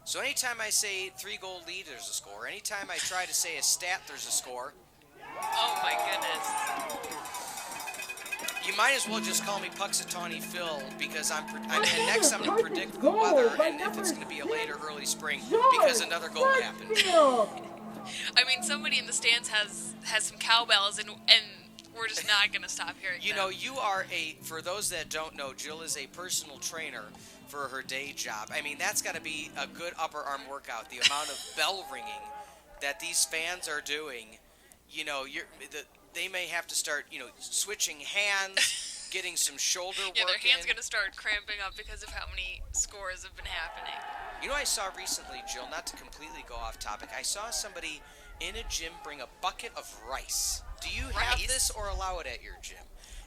So anytime I say 3-goal lead, there's a score. Anytime I try to say a stat, there's a score. Oh my goodness. You might as well just call me Puxatawney Phil because and next I'm going to predict the weather and if it's going to be a late or early spring because another goal happened. I mean, somebody in the stands has some cowbells, and we're just not going to stop hearing You them. know, for those that don't know, Jill is a personal trainer for her day job. I mean, that's got to be a good upper arm workout, the amount of bell ringing that these fans are doing. You know, they may have to start, switching hands, getting some shoulder Yeah, work their hands in. going to start cramping up because of how many scores have been happening. You know, I saw recently, Jill, not to completely go off topic, I saw somebody in a gym bring a bucket of rice. Do you have Rice? this or allow it at your gym?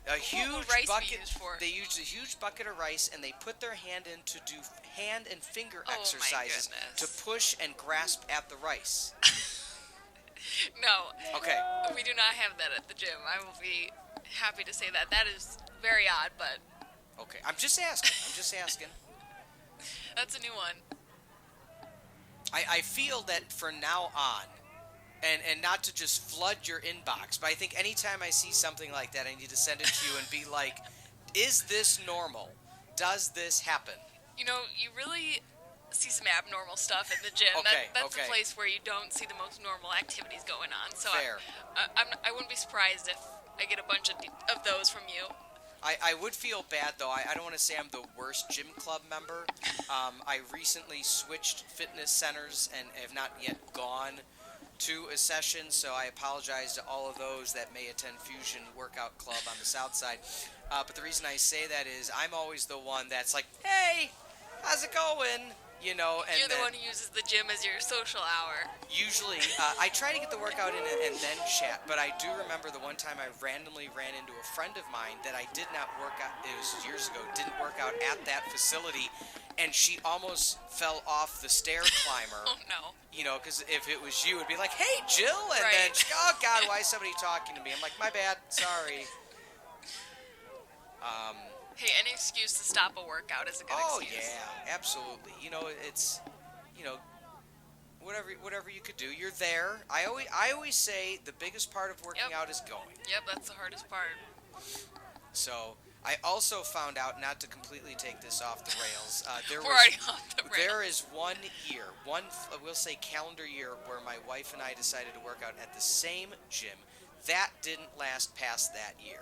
A huge rice be bucket. used for? They use a huge bucket of rice and they put their hand in to do hand and finger Oh, my exercises to goodness. push and grasp at the rice. No. Okay. We do not have that at the gym. I will be happy to say that. That is very odd, but Okay. I'm just asking. that's a new one. I feel that from now on, and not to just flood your inbox, but I think anytime I see something like that, I need to send it to you and be like, is this normal? Does this happen? You know, you really see some abnormal stuff in the gym. Okay, That's okay. the place where you don't see the most normal activities going on. So Fair. I wouldn't be surprised if I get a bunch of those from you. I would feel bad, though. I don't want to say I'm the worst gym club member. I recently switched fitness centers and have not yet gone to a session, so I apologize to all of those that may attend Fusion Workout Club on the south side. But the reason I say that is I'm always the one that's like, hey, how's it going? You know, and You're the then one who uses the gym as your social hour. usually I try to get the workout in and then chat, but I do remember the one time I randomly ran into a friend of mine that I did not work out, it was years ago, didn't work out at that facility, and she almost fell off the stair climber. Oh, no. You know, because if it was you, it'd be like, hey, Jill, and Right. then, oh, God, why is somebody talking to me? I'm like, my bad, sorry. Hey, any excuse to stop a workout is a good Oh, excuse. yeah, absolutely. You know, it's, you know, whatever you could do, you're there. I always say the biggest part of working Yep. out is going. Yep, that's the hardest part. So I also found out, not to completely take this off the rails, We're already off the rails. there is one year, we'll say calendar year, where my wife and I decided to work out at the same gym. That didn't last past that year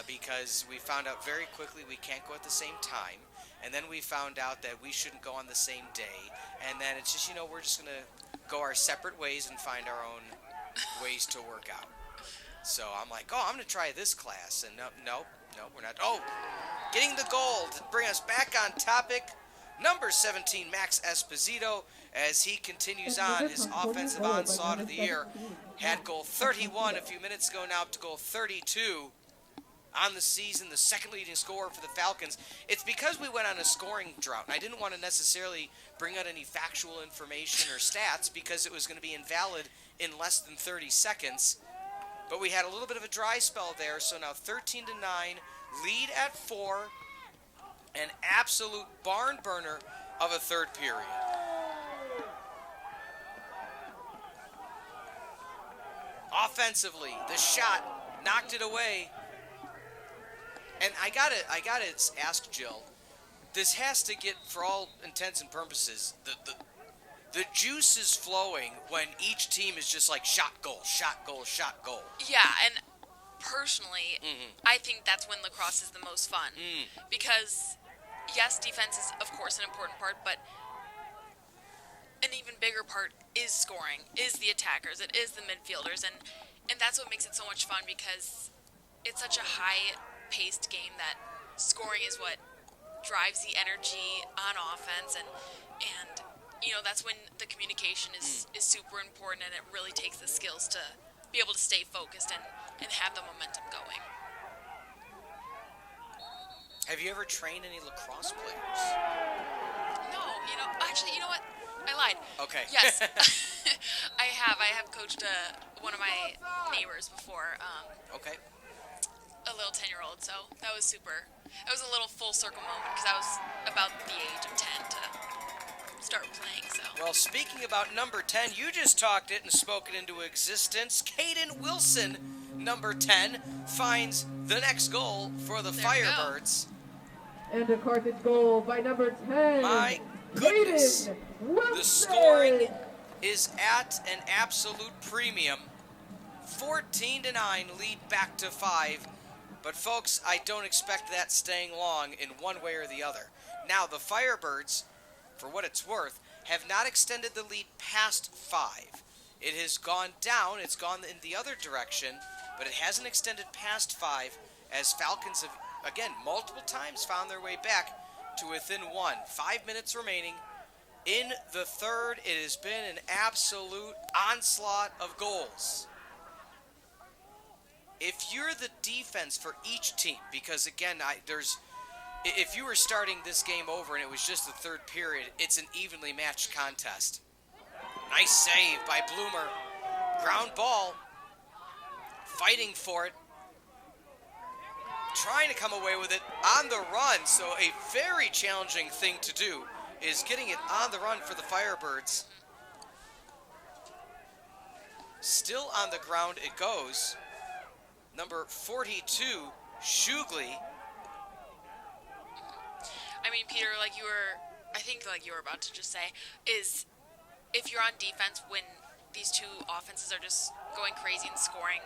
because we found out very quickly we can't go at the same time. And then we found out that we shouldn't go on the same day. And then it's just, we're just going to go our separate ways and find our own ways to work out. So I'm like, I'm going to try this class. And no, we're not. Oh, getting the goal to bring us back on topic. Number 17, Max Esposito, as he continues on his offensive onslaught of the year. Had goal 31 a few minutes ago, now up to goal 32 on the season, the second leading scorer for the Falcons. It's because we went on a scoring drought, and I didn't want to necessarily bring out any factual information or stats because it was going to be invalid in less than 30 seconds. But we had a little bit of a dry spell there, so now 13-9, lead at 4, an absolute barn burner of a third period. Offensively, the shot knocked it away. And I gotta ask Jill, this has to get, for all intents and purposes, the juice is flowing when each team is just like shot, goal, shot, goal, shot, goal. Yeah, and personally, I think that's when lacrosse is the most fun. Because, yes, defense is, of course, an important part, but an even bigger part is scoring, is the attackers, it is the midfielders, and that's what makes it so much fun because it's such a high-paced game that scoring is what drives the energy on offense, and that's when the communication is super important, and it really takes the skills to be able to stay focused and have the momentum going. Have you ever trained any lacrosse players? No, actually, you know what? I lied. Okay. Yes, I have. I have coached one of my neighbors before, Okay. a little 10-year-old, so that was super. It was a little full circle moment because I was about the age of 10 to start playing. So. Well, speaking about number 10, you just talked it and spoke it into existence. Caden Wilson, number 10, finds the next goal for the There you go. Firebirds. And a Carthage goal by number 10. My goodness. Caden Wilson. The scoring is at an absolute premium. 14-9 lead back to 5. But folks, I don't expect that staying long in one way or the other. Now, the Firebirds, for what it's worth, have not extended the lead past 5. It has gone down, it's gone in the other direction, but it hasn't extended past 5 as Falcons have, again, multiple times found their way back to within 1. 5 minutes remaining. In the third, it has been an absolute onslaught of goals. If you're the defense for each team, because again, if you were starting this game over and it was just the third period, it's an evenly matched contest. Nice save by Bloomer. Ground ball. Fighting for it. Trying to come away with it on the run. So a very challenging thing to do is getting it on the run for the Firebirds. Still on the ground it goes. Number 42, Shugli. I mean, Peter, I think you were about to just say, is if you're on defense when these two offenses are just going crazy and scoring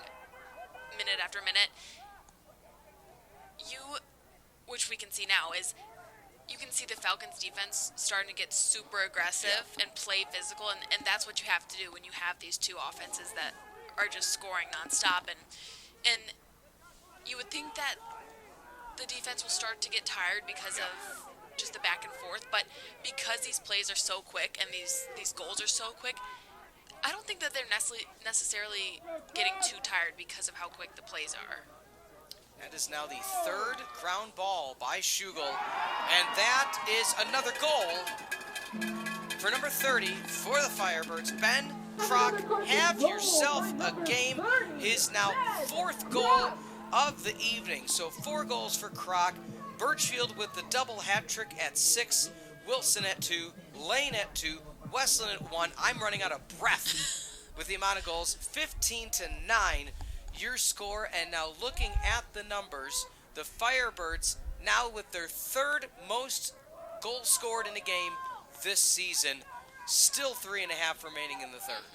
minute after minute, which we can see now, is you can see the Falcons defense starting to get super aggressive and play physical, and that's what you have to do when you have these two offenses that are just scoring nonstop. And you would think that the defense will start to get tired because of just the back and forth, but because these plays are so quick and these goals are so quick, I don't think that they're necessarily getting too tired because of how quick the plays are. That is now the third ground ball by Schugel, and that is another goal for number 30 for the Firebirds. Ben Kroc, have yourself a game. His now fourth goal of the evening. So 4 goals for Kroc. Birchfield with the double hat trick at 6. Wilson at 2. Lane at 2. Westland at 1. I'm running out of breath with the amount of goals. 15-9 your score. And now looking at the numbers, the Firebirds now with their third most goals scored in a game this season. Still 3.5 remaining in the third.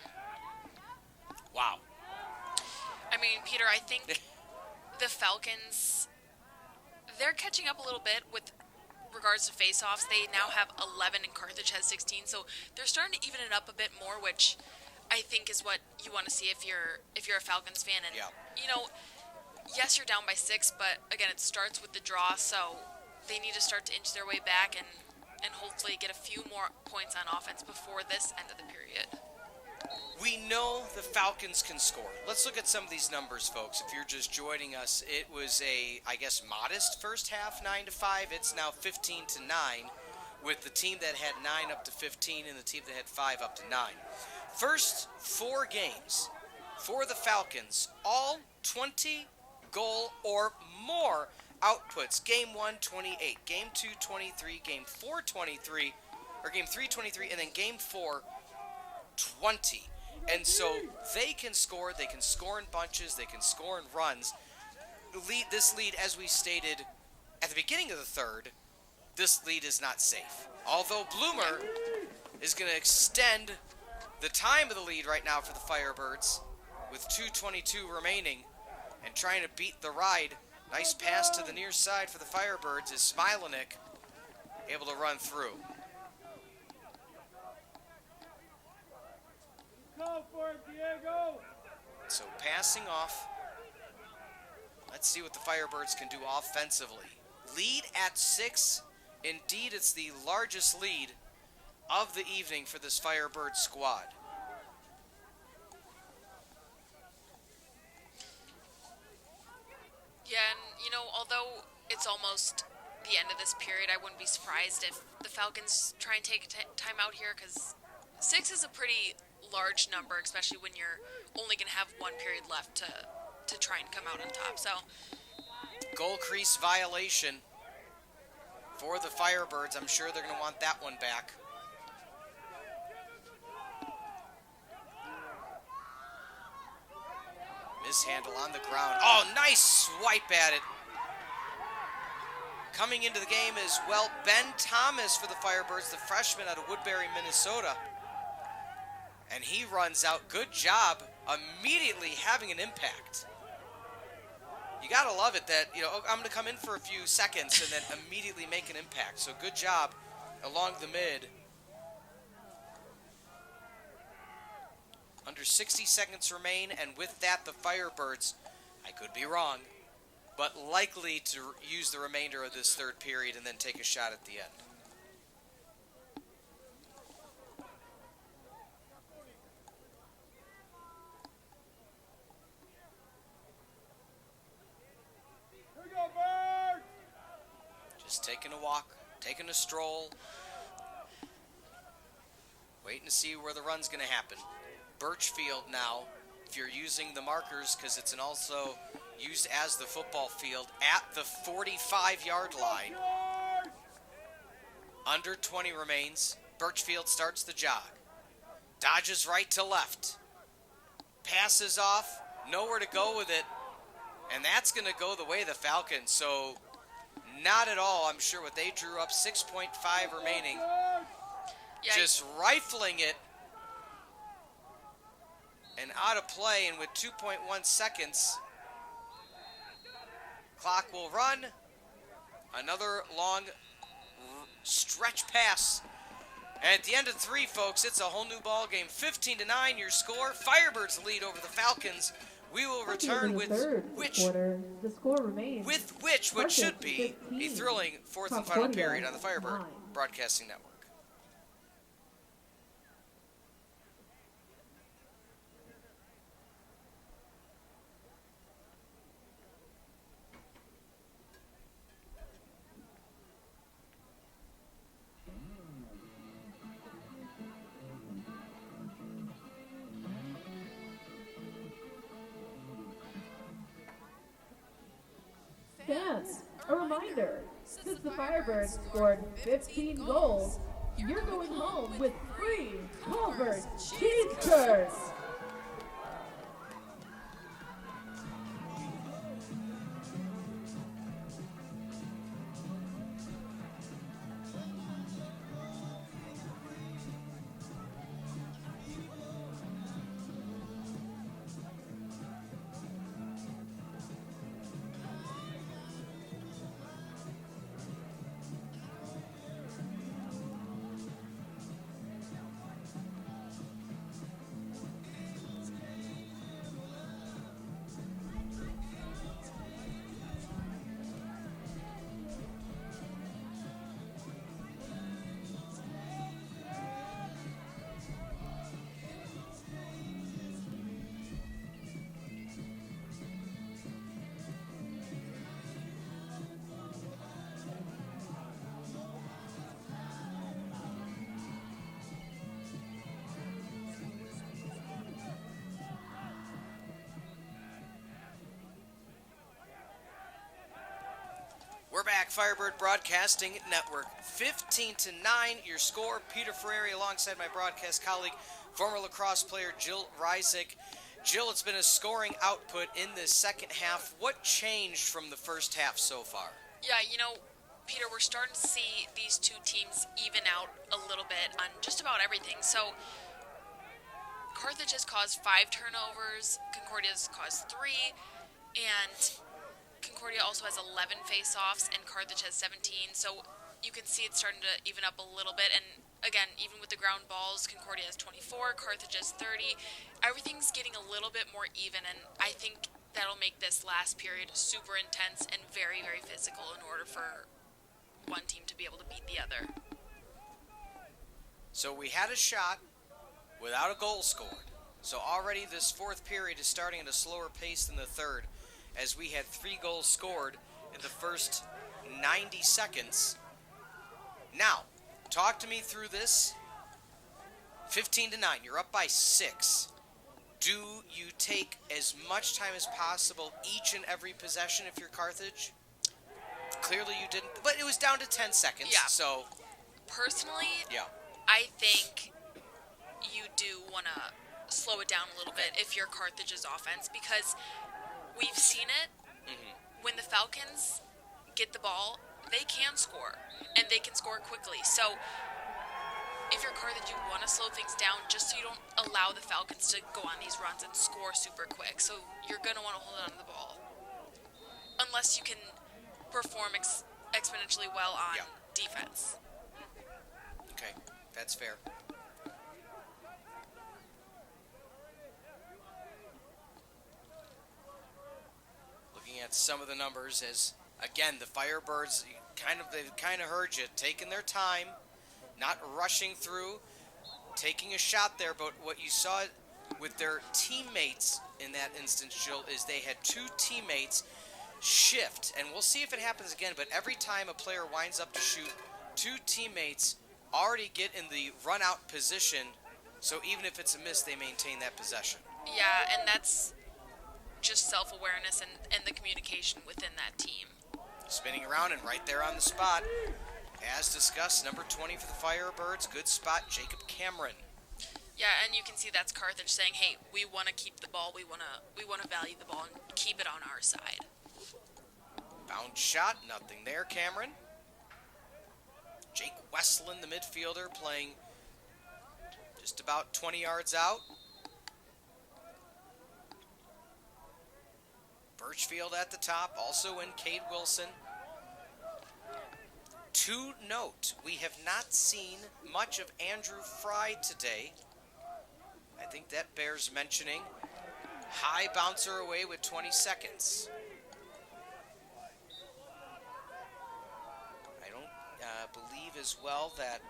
Wow. I mean, Peter, I think the Falcons, they're catching up a little bit with regards to face-offs. They now have 11 and Carthage has 16, so they're starting to even it up a bit more, which I think is what you want to see if you're a Falcons fan. And yes, you're down by 6, but again, it starts with the draw, so they need to start to inch their way back and hopefully get a few more points on offense before this end of the period. We know the Falcons can score. Let's look at some of these numbers, folks. If you're just joining us, it was a, modest first half, 9-5. It's now 15-9, with the team that had 9 up to 15 and the team that had 5 up to 9. First 4 games for the Falcons, all 20 goal or more outputs. Game 1, 28. Game 2, 23. Game 4, 23. Or Game 3, 23. And then Game 4, 20. And so they can score. They can score in bunches. They can score in runs. This lead, as we stated at the beginning of the third, this lead is not safe. Although Bloomer is going to extend the time of the lead right now for the Firebirds with 2:22 remaining and trying to beat the ride. Nice pass to the near side for the Firebirds is Smilanik able to run through. Go for it, Diego. So passing off. Let's see what the Firebirds can do offensively. Lead at 6. Indeed, it's the largest lead of the evening for this Firebird squad. Yeah, and although it's almost the end of this period, I wouldn't be surprised if the Falcons try and take time out here, because 6 is a pretty large number, especially when you're only going to have 1 period left to try and come out on top. So, Goal crease violation for the Firebirds. I'm sure they're going to want that one back. Mishandle on the ground. Oh, nice swipe at it. Coming into the game as well, Ben Thomas for the Firebirds, the freshman out of Woodbury, Minnesota. And he runs out. Good job immediately having an impact. You got to love it that, I'm going to come in for a few seconds and then immediately make an impact. So good job along the mid. Under 60 seconds remain, and with that, the Firebirds, I could be wrong, but likely to use the remainder of this third period and then take a shot at the end. Here we go, Birds! Just taking a walk, taking a stroll, waiting to see where the run's going to happen. Birchfield now, if you're using the markers, because it's also used as the football field, at the 45-yard line. Under 20 remains. Birchfield starts the jog. Dodges right to left. Passes off, nowhere to go with it. And that's going to go the way of the Falcons. So not at all, I'm sure, what they drew up. 6.5 remaining. Yeah, Just rifling it. And out of play, and with 2.1 seconds, clock will run. Another long stretch pass. And at the end of 3, folks, it's a whole new ball game. 15-9 your score. Firebirds lead over the Falcons. We will return with the score remains what should be a thrilling fourth and final period on the Firebird 9. Broadcasting Network. Fans, a reminder, since the Firebirds scored 15 goals, you're going home with free Culver's cheese curds. We're back, Firebird Broadcasting Network. 15-9, your score. Peter Ferreri alongside my broadcast colleague, former lacrosse player Jill Ryczek. Jill, it's been a scoring output in this second half. What changed from the first half so far? Yeah, Peter, we're starting to see these two teams even out a little bit on just about everything. So Carthage has caused 5 turnovers, Concordia has caused 3, and Concordia also has 11 face-offs, and Carthage has 17. So you can see it's starting to even up a little bit. And again, even with the ground balls, Concordia has 24, Carthage has 30. Everything's getting a little bit more even, and I think that'll make this last period super intense and very, very physical in order for one team to be able to beat the other. So we had a shot without a goal scored. So already this fourth period is starting at a slower pace than the third, as we had 3 goals scored in the first 90 seconds. Now, talk to me through this. 15-9, you're up by 6. Do you take as much time as possible each and every possession if you're Carthage? Clearly you didn't, but it was down to 10 seconds. Yeah. So, Personally, yeah. I think you do want to slow it down a little bit if you're Carthage's offense, because we've seen it when the Falcons get the ball, they can score, and they can score quickly. So if you're Carthage, you want to slow things down just so you don't allow the Falcons to go on these runs and score super quick. So you're going to want to hold on to the ball, unless you can perform exponentially well on defense. Okay, that's fair. Looking at some of the numbers, as again the Firebirds they've kind of heard you, taking their time, not rushing through, taking a shot there. But what you saw with their teammates in that instance, Jill, is they had two teammates shift, and we'll see if it happens again. But every time a player winds up to shoot, two teammates already get in the run-out position, so even if it's a miss, they maintain that possession. Yeah, and that's just self-awareness and the communication within that team. Spinning around and right there on the spot. As discussed, number 20 for the Firebirds, good spot, Jacob Cameron. Yeah, and you can see that's Carthage saying, hey, we want to keep the ball, we want to value the ball and keep it on our side. Bounce shot, nothing there, Cameron. Jake Westland, the midfielder, playing just about 20 yards out. Birchfield at the top, also in Cade Wilson. To note, we have not seen much of Andrew Fry today. I think that bears mentioning. High bouncer away with 20 seconds. I don't believe as well that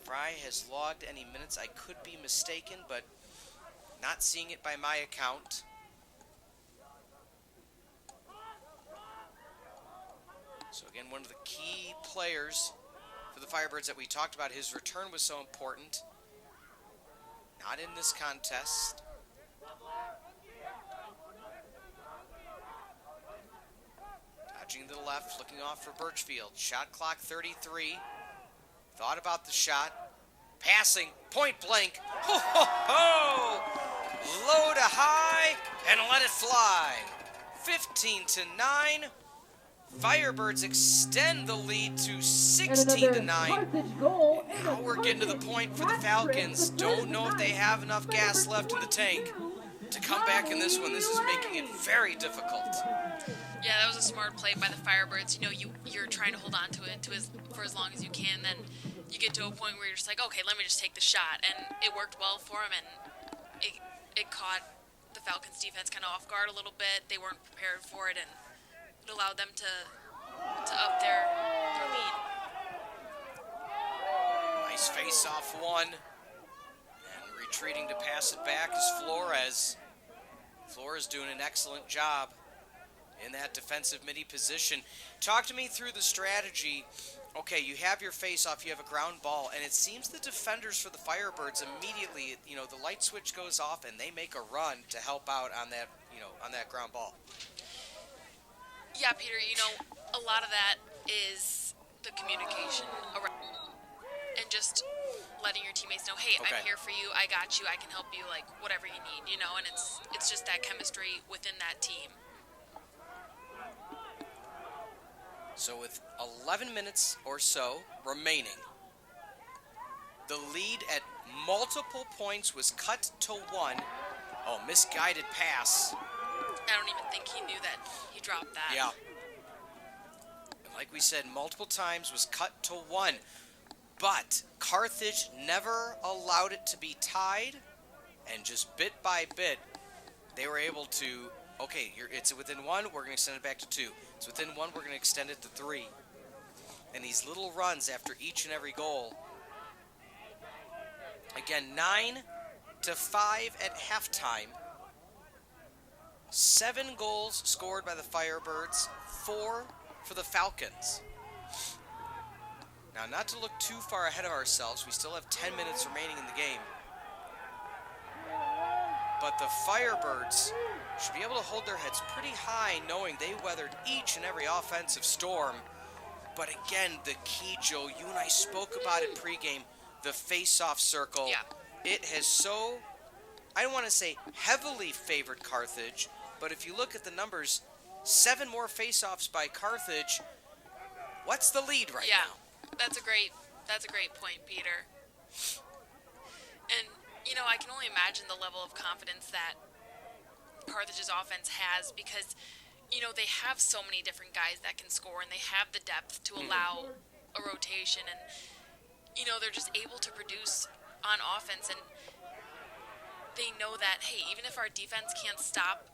Fry has logged any minutes. I could be mistaken, but not seeing it by my account. So again, one of the key players for the Firebirds that we talked about, his return was so important. Not in this contest. Dodging to the left, looking off for Birchfield. Shot clock 33. Thought about the shot. Passing, point blank. Ho, ho, ho! Low to high and let it fly. 15-9. Firebirds extend the lead to 16-9. Now we're getting to the point for the Falcons. Don't know if they have enough gas left in the tank to come back in this one. This is making it very difficult. Yeah, that was a smart play by the Firebirds. You know, you're trying to hold on to it for as long as you can. Then you get to a point where you're just like, okay, let me just take the shot. And it worked well for them, and it caught the Falcons' defense kind of off guard a little bit. They weren't prepared for it, and it allowed them to up their lead. Nice face-off one. And retreating to pass it back is Flores. Flores doing an excellent job in that defensive midi position. Talk to me through the strategy. Okay, you have your face-off, you have a ground ball, and it seems the defenders for the Firebirds immediately, the light switch goes off and they make a run to help out on that, on that ground ball. Yeah, Peter, a lot of that is the communication around and just letting your teammates know, hey, Okay. I'm here for you, I got you, I can help you, like, whatever you need, and it's just that chemistry within that team. So with 11 minutes or so remaining, the lead at multiple points was cut to 1. Oh, misguided pass. I don't even think he knew that he dropped that. Yeah. And like we said, multiple times was cut to 1. But Carthage never allowed it to be tied, and just bit by bit, they were able to, okay, it's within 1, we're going to extend it back to 2. It's within 1, we're going to extend it to 3. And these little runs after each and every goal. Again, 9-5 at halftime. 7 goals scored by the Firebirds, 4 for the Falcons. Now, not to look too far ahead of ourselves, we still have 10 minutes remaining in the game. But the Firebirds should be able to hold their heads pretty high, knowing they weathered each and every offensive storm. But again, the key, Joe, you and I spoke about it pregame, the face-off circle. Yeah. it has so, I don't want to say heavily favored Carthage, but if you look at the numbers, 7 more face-offs by Carthage. What's the lead right now? That's a great point, Peter. And I can only imagine the level of confidence that Carthage's offense has because they have so many different guys that can score and they have the depth to allow a rotation and they're just able to produce on offense and they know that, hey, even if our defense can't stop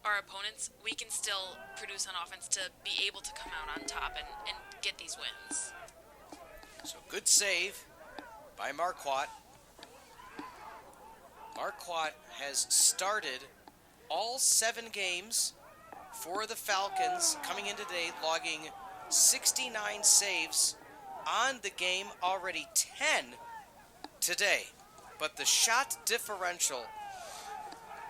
our opponents, we can still produce on offense to be able to come out on top and get these wins. So good save by Marquardt. Marquardt has started all 7 games for the Falcons, coming in today, logging 69 saves on the game, already 10 today. But the shot differential,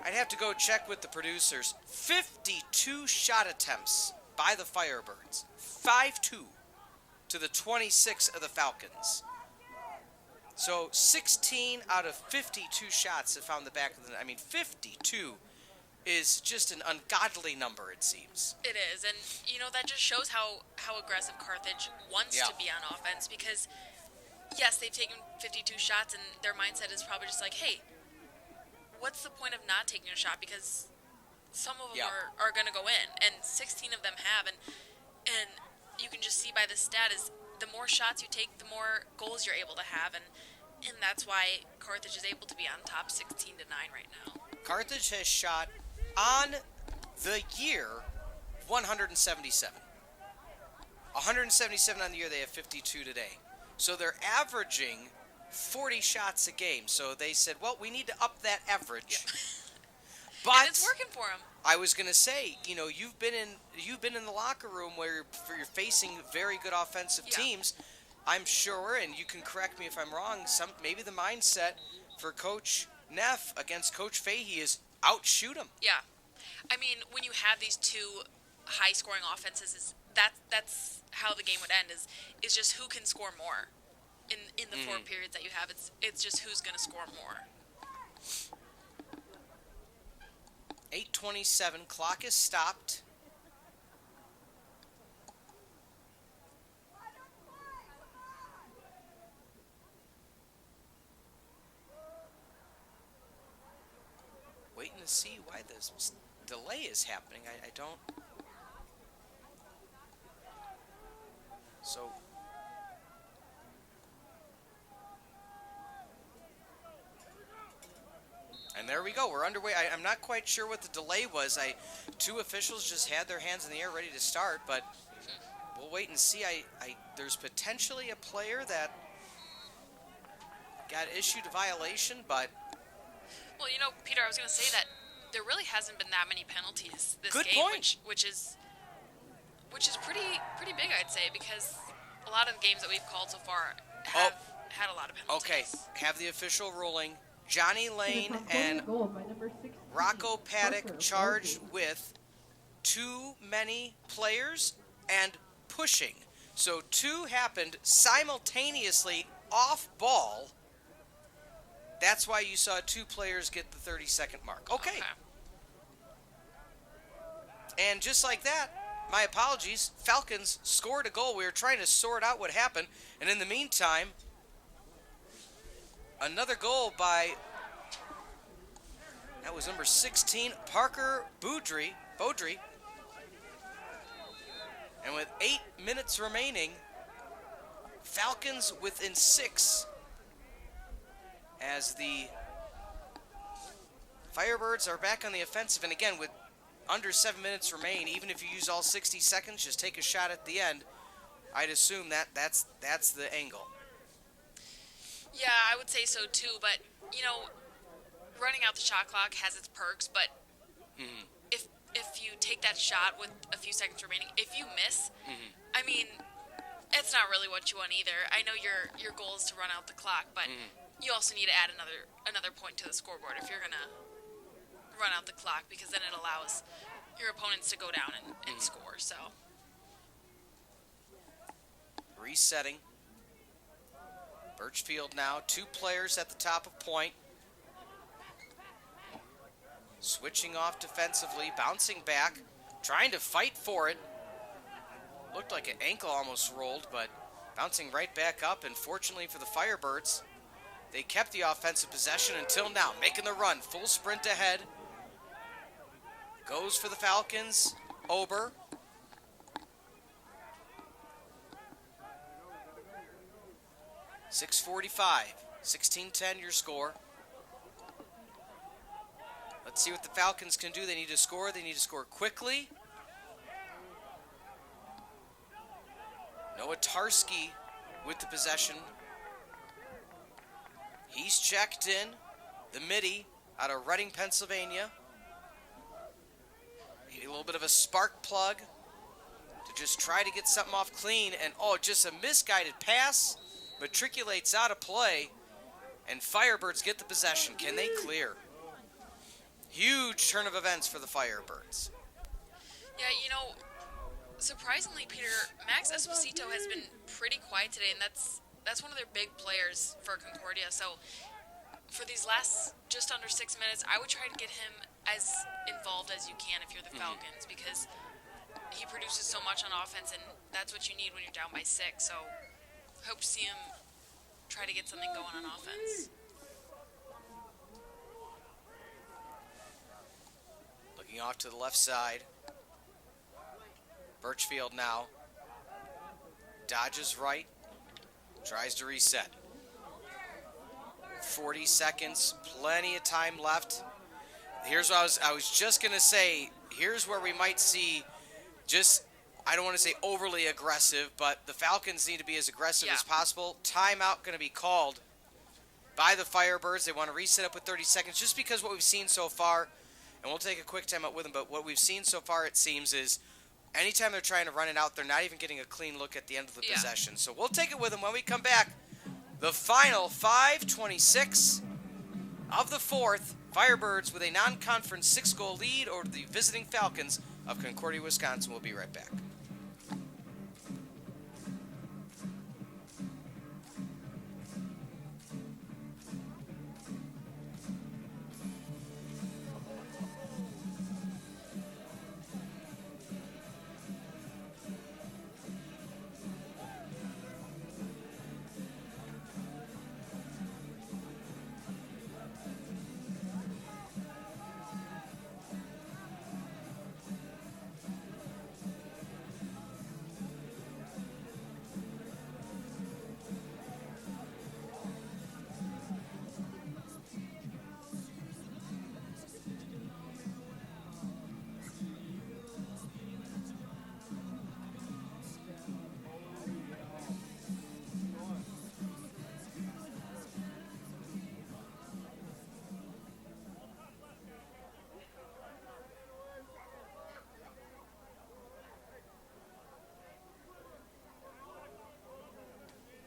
I'd have to go check with the producers. 52 shot attempts by the Firebirds. 5-2 to the 26 of the Falcons. So 16 out of 52 shots have found the back of the net. I mean, 52 is just an ungodly number, it seems. It is, and that just shows how aggressive Carthage wants to be on offense because, yes, they've taken 52 shots, and their mindset is probably just like, hey, what's the point of not taking a shot because some of them are going to go in, and 16 of them have, and you can just see by the stat is the more shots you take, the more goals you're able to have, and that's why Carthage is able to be on top 16-9 right now. Carthage has shot on the year 177. 177 on the year, they have 52 today. So they're averaging 40 shots a game. So they said, well, we need to up that average. But and it's working for them. I was going to say, you've been in the locker room where you're facing very good offensive teams. I'm sure, and you can correct me if I'm wrong, maybe the mindset for Coach Neff against Coach Fahey is outshoot them. Yeah. I mean, when you have these 2 high-scoring offenses, that's how the game would end, is just who can score more in the 4 periods that you have. It's just who's going to score more. 8:27, clock is stopped. Waiting to see why this delay is happening. I don't... So... And there we go. We're underway. I'm not quite sure what the delay was. 2 officials just had their hands in the air ready to start, but we'll wait and see. There's potentially a player that got issued a violation, but... Well, Peter, I was going to say that there really hasn't been that many penalties this Good game, point. which is pretty big, I'd say, because a lot of the games that we've called so far have had a lot of penalties. Okay, have the official ruling. Johnny Lane and Goal by number 16, Rocco Paddock Parker, charged Parker. with too many players and pushing. So 2 happened simultaneously off ball. That's why you saw 2 players get the 30-second mark. Okay. And just like that, my apologies, Falcons scored a goal. We were trying to sort out what happened. And in the meantime, another goal by, that was number 16, Parker Beaudry. And with 8 minutes remaining, Falcons within 6 as the Firebirds are back on the offensive. And again, with under 7 minutes remain, even if you use all 60 seconds, just take a shot at the end. I'd assume that's the angle. Yeah, I would say so too, but, running out the shot clock has its perks, but if you take that shot with a few seconds remaining, if you miss, I mean, it's not really what you want either. I know your goal is to run out the clock, but you also need to add another point to the scoreboard if you're going to run out the clock, because then it allows your opponents to go down and score, so. Resetting. Birchfield now, 2 players at the top of point. Switching off defensively, bouncing back, trying to fight for it. Looked like an ankle almost rolled, but bouncing right back up, and fortunately for the Firebirds, they kept the offensive possession until now, making the run, full sprint ahead. Goes for the Falcons, Ober. .645, 16-10 your score. Let's see what the Falcons can do. They need to score. They need to score quickly. Noah Tarski with the possession. He's checked in. The midi out of Reading, Pennsylvania. Need a little bit of a spark plug to just try to get something off clean. And, just a misguided pass. Matriculates out of play. And Firebirds get the possession. Can they clear? Huge turn of events for the Firebirds. Yeah, surprisingly, Peter, Max Esposito has been pretty quiet today, and that's one of their big players for Concordia. So for these last just under 6 minutes, I would try to get him as involved as you can if you're the Falcons, because he produces so much on offense, and that's what you need when you're down by 6. So hope to see him try to get something going on offense. Looking off to the left side. Birchfield now. Dodges right. Tries to reset. 40 seconds. Plenty of time left. Here's what I was just going to say. Here's where we might see I don't want to say overly aggressive, but the Falcons need to be as aggressive as possible. Timeout going to be called by the Firebirds. They want to reset up with 30 seconds just because what we've seen so far, and we'll take a quick timeout with them, but what we've seen so far, it seems, is anytime they're trying to run it out, they're not even getting a clean look at the end of the possession. So we'll take it with them when we come back. The final 5:26 of the fourth. Firebirds with a non-conference 6-goal lead over the visiting Falcons of Concordia, Wisconsin. We'll be right back.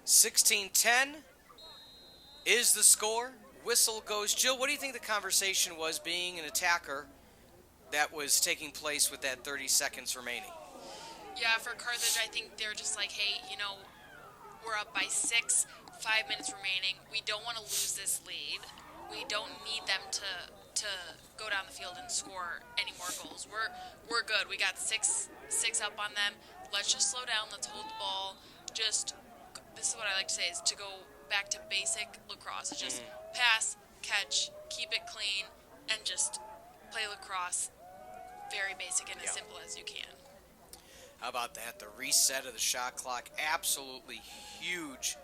$16-10 is the score. Whistle goes. Jill, what do you think the conversation was being an attacker that was taking place with that 30 seconds remaining? Yeah, for Carthage, I think they're just like, hey, we're up by 6, 5 minutes remaining. We don't want to lose this lead. We don't need them to go down the field and score any more goals. We're good. We got six up on them. Let's just slow down. Let's hold the ball. This is what I like to say, is to go back to basic lacrosse. It's just pass, catch, keep it clean, and just play lacrosse. Very basic and as simple as you can. How about that? The reset of the shot clock, absolutely huge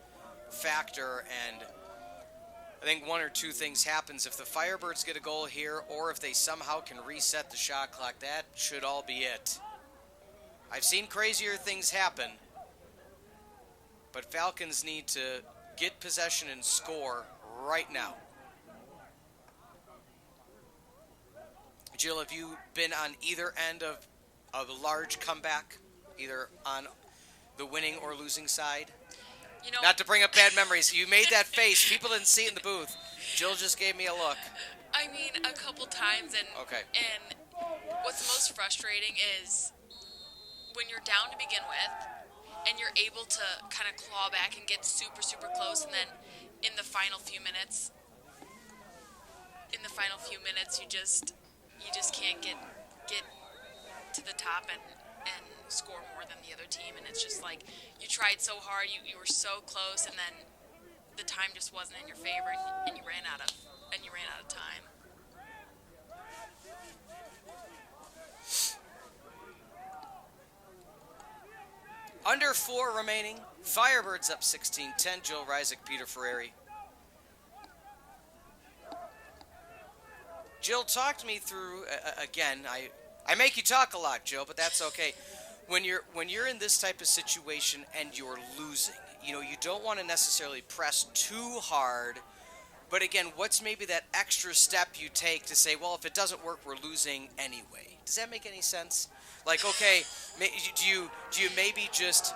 factor, and I think one or two things happens. If the Firebirds get a goal here, or if they somehow can reset the shot clock, that should all be it. I've seen crazier things happen, but Falcons need to get possession and score right now. Jill, have you been on either end of a large comeback, either on the winning or losing side? Not to bring up bad memories. You made that face. People didn't see it in the booth. Jill just gave me a look. I mean, a couple times, and what's most frustrating is when you're down to begin with, and you're able to kind of claw back and get super, super close, and then in the final few minutes, you just can't get to the top and score more than the other team, and it's just like you tried so hard, you were so close, and then the time just wasn't in your favor, and you ran out of time. Under 4 remaining. Firebirds up 16-10. Jill Ryczek, Peter Ferreri. Jill, talk to me through again. I make you talk a lot, Jill, but that's okay. When you're in this type of situation and you're losing, you don't want to necessarily press too hard. But again, what's maybe that extra step you take to say, well, if it doesn't work, we're losing anyway? Does that make any sense? Like, okay, do you maybe just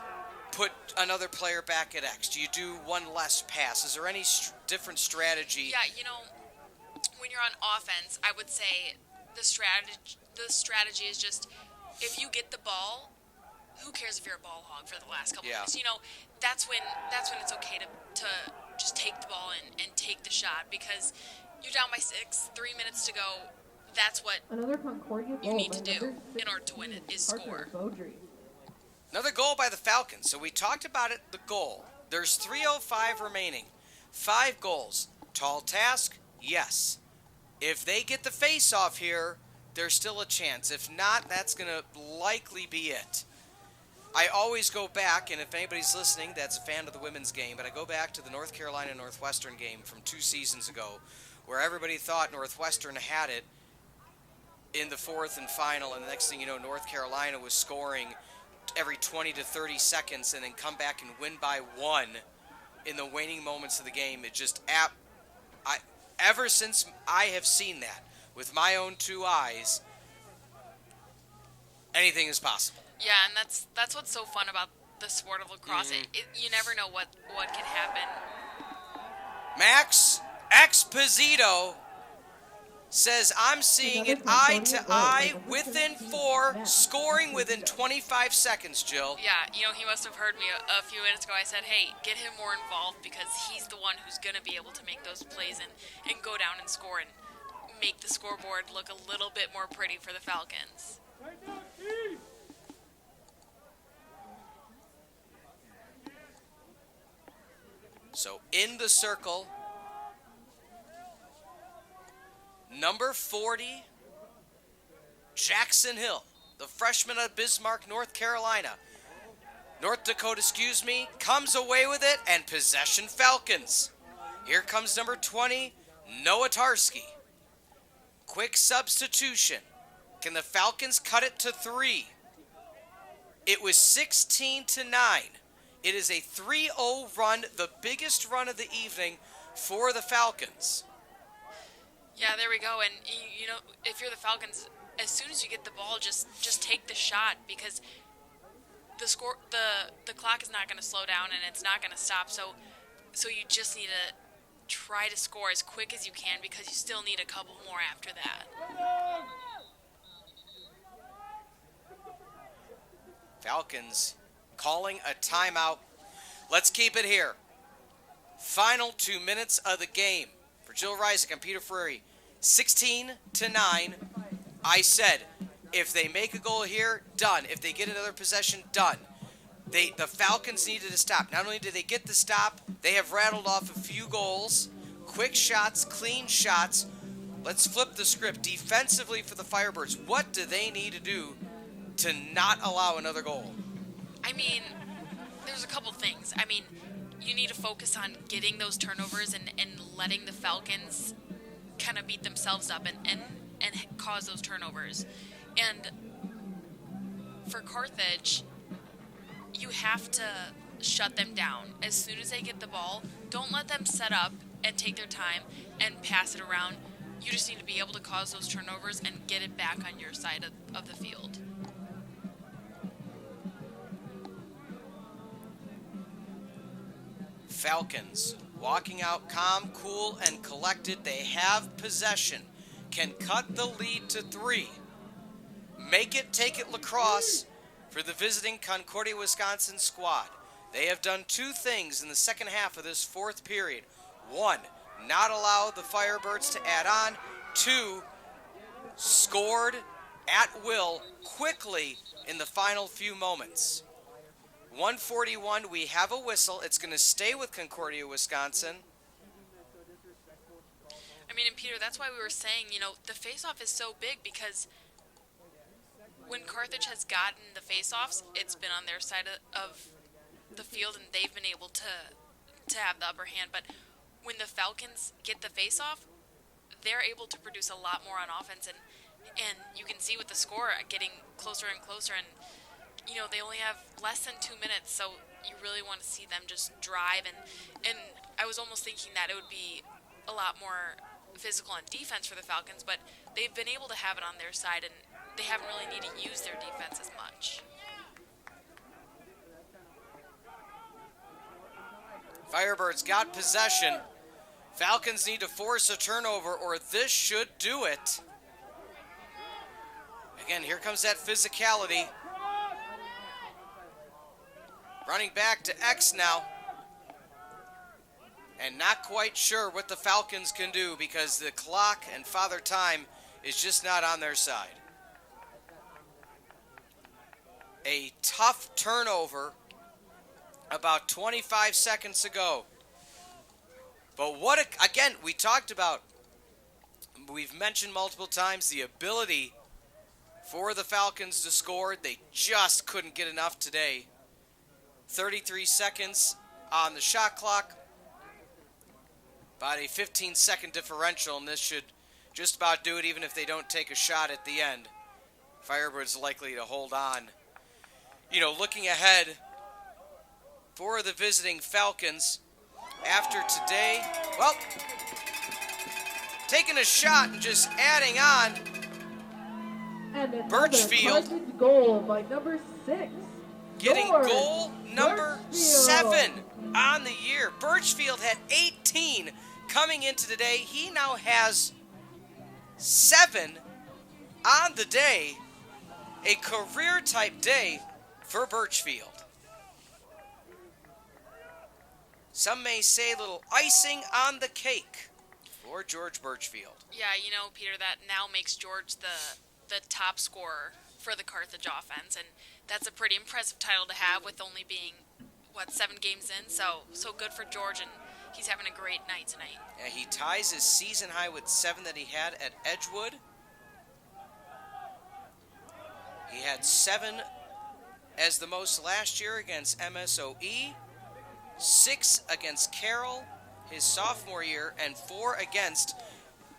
put another player back at X? Do you do one less pass? Is there any different strategy? Yeah, when you're on offense, I would say the strategy is just if you get the ball, who cares if you're a ball hog for the last couple minutes? That's when it's okay to just take the ball and take the shot, because you're down by 6, 3 minutes to go. That's what Another Concordia you goal need by to do number in order to win it, is 16, score. Beaudry. Another goal by the Falcons. So we talked about it, the goal. There's 3:05 remaining. 5 goals. Tall task? Yes. If they get the face-off here, there's still a chance. If not, that's going to likely be it. I always go back, and if anybody's listening that's a fan of the women's game, but I go back to the North Carolina Northwestern game from 2 seasons ago, where everybody thought Northwestern had it in the 4th and final, and the next thing you know, North Carolina was scoring every 20 to 30 seconds and then come back and win by 1 in the waning moments of the game. It just, ever since I have seen that with my own 2 eyes, anything is possible. Yeah, and that's what's so fun about the sport of lacrosse. Mm-hmm. You never know what can happen. Max Exposito says, I'm seeing it eye to eye within 4, scoring within 25 seconds, Jill. Yeah, he must have heard me a few minutes ago. I said, hey, get him more involved, because he's the one who's going to be able to make those plays and go down and score and make the scoreboard look a little bit more pretty for the Falcons. So in the circle, number 40, Jackson Hill, the freshman out of Bismarck, North Dakota, comes away with it, and possession Falcons. Here comes number 20, Noah Tarski. Quick substitution. Can the Falcons cut it to 3? It was 16-9. It is a 3-0 run, the biggest run of the evening for the Falcons. Yeah, there we go. And if you're the Falcons, as soon as you get the ball, just take the shot, because the clock is not going to slow down and it's not going to stop. So you just need to try to score as quick as you can, because you still need a couple more after that. Falcons calling a timeout. Let's keep it here. Final 2 minutes of the game. For Jill Ryczek and Peter Ferreri, 16-9. I said, if they make a goal here, done. If they get another possession, done. The Falcons needed to stop. Not only did they get the stop, they have rattled off a few goals. Quick shots, clean shots. Let's flip the script. Defensively for the Firebirds, what do they need to do to not allow another goal? I mean, there's a couple things. I mean, you need to focus on getting those turnovers and letting the Falcons kind of beat themselves up and cause those turnovers. And for Carthage, you have to shut them down. As soon as they get the ball, don't let them set up and take their time and pass it around. You just need to be able to cause those turnovers and get it back on your side of the field. Falcons walking out calm, cool, and collected. They have possession. Can cut the lead to 3. Make it, take it, Lacrosse. for the visiting Concordia, Wisconsin squad. They have done two things in the second half of this fourth period. One, not allow the Firebirds to add on. Two, scored at will quickly in the final few moments. 141, we have a whistle. It's going to stay with Concordia, Wisconsin. I mean, and Peter, that's why we were saying, the face-off is so big because when Carthage has gotten the face-offs, it's been on their side of the field and they've been able to have the upper hand. But when the Falcons get the face-off, they're able to produce a lot more on offense. And you can see with the score getting closer and closer. And, they only have less than 2 minutes, so you really want to see them just drive. And I was almost thinking that it would be a lot more physical on defense for the Falcons, but they've been able to have it on their side, and they haven't really needed to use their defense as much. Firebirds got possession. Falcons need to force a turnover, or this should do it. Again, here comes that physicality. Running back to X now. And not quite sure what the Falcons can do because the clock and Father Time is just not on their side. A tough turnover about 25 seconds ago. But again, we talked about, we've mentioned multiple times the ability for the Falcons to score. They just couldn't get enough today. 33 seconds on the shot clock. About a 15-second differential, and this should just about do it even if they don't take a shot at the end. Firebirds likely to hold on. Looking ahead for the visiting Falcons after today, taking a shot and just adding on. And Birchfield Carthage goal by number 6. Getting George goal number Birchfield. 7 on the year. Birchfield had 18 coming into today. He now has 7 on the day. A career-type day for Birchfield. Some may say a little icing on the cake for George Birchfield. Yeah, Peter, that now makes George the top scorer for the Carthage offense, and that's a pretty impressive title to have with only being, 7 games in, so good for George, and he's having a great night tonight. Yeah, he ties his season high with 7 that he had at Edgewood. He had 7 as the most last year against MSOE, 6 against Carroll his sophomore year, and 4 against,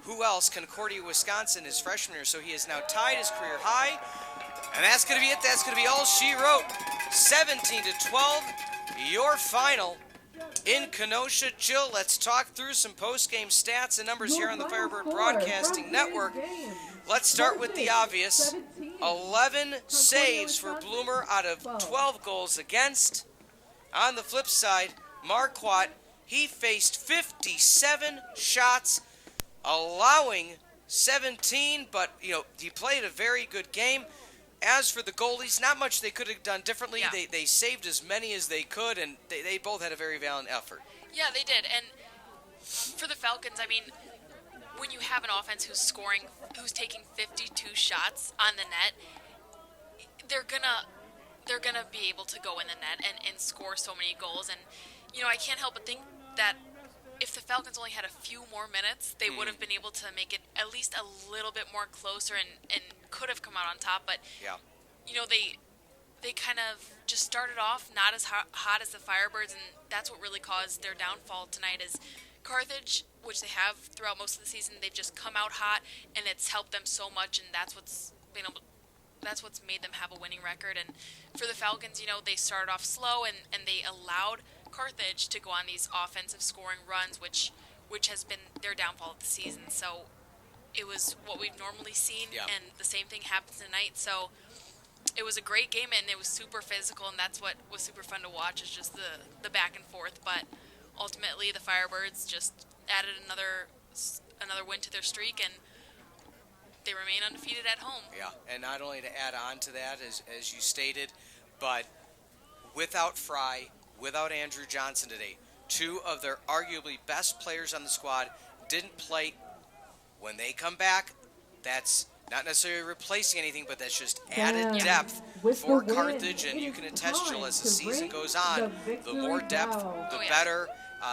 who else? Concordia, Wisconsin, his freshman year. So he has now tied his career high, and that's going to be it. That's going to be all she wrote. 17-12, your final in Kenosha. Jill, let's talk through some post-game stats and numbers here on the Firebird Broadcasting Network. Let's start with the obvious. 11 saves for Bloomer out of 12 goals against. On the flip side, Marquardt, he faced 57 shots, allowing 17, but, he played a very good game. As for the goalies, not much they could have done differently. Yeah. They saved as many as they could, and they both had a very valiant effort. Yeah, they did, and for the Falcons, when you have an offense who's taking 52 shots on the net, they're gonna be able to go in the net and score so many goals. And I can't help but think that if the Falcons only had a few more minutes, they would have been able to make it at least a little bit more closer and could have come out on top. But Yeah. They kind of just started off not as hot as the Firebirds, and that's what really caused their downfall tonight. Is Carthage, which they have throughout most of the season, they've just come out hot, and it's helped them so much, and that's what's made them have a winning record. And for the Falcons, they started off slow, and they allowed Carthage to go on these offensive scoring runs, which has been their downfall of the season. So it was what we've normally seen, Yeah. and the same thing happened tonight. So it was a great game, and it was super physical, and that's what was super fun to watch, is just the back and forth. But ultimately, the Firebirds just added another win to their streak, and they remain undefeated at home. Yeah, and not only to add on to that, as you stated, but without Fry, without Andrew Johnson today, two of their arguably best players on the squad didn't play. When they come back, that's not necessarily replacing anything, but that's just added depth for Carthage, and you can attest, Jill, as the season goes on, the more depth, the better.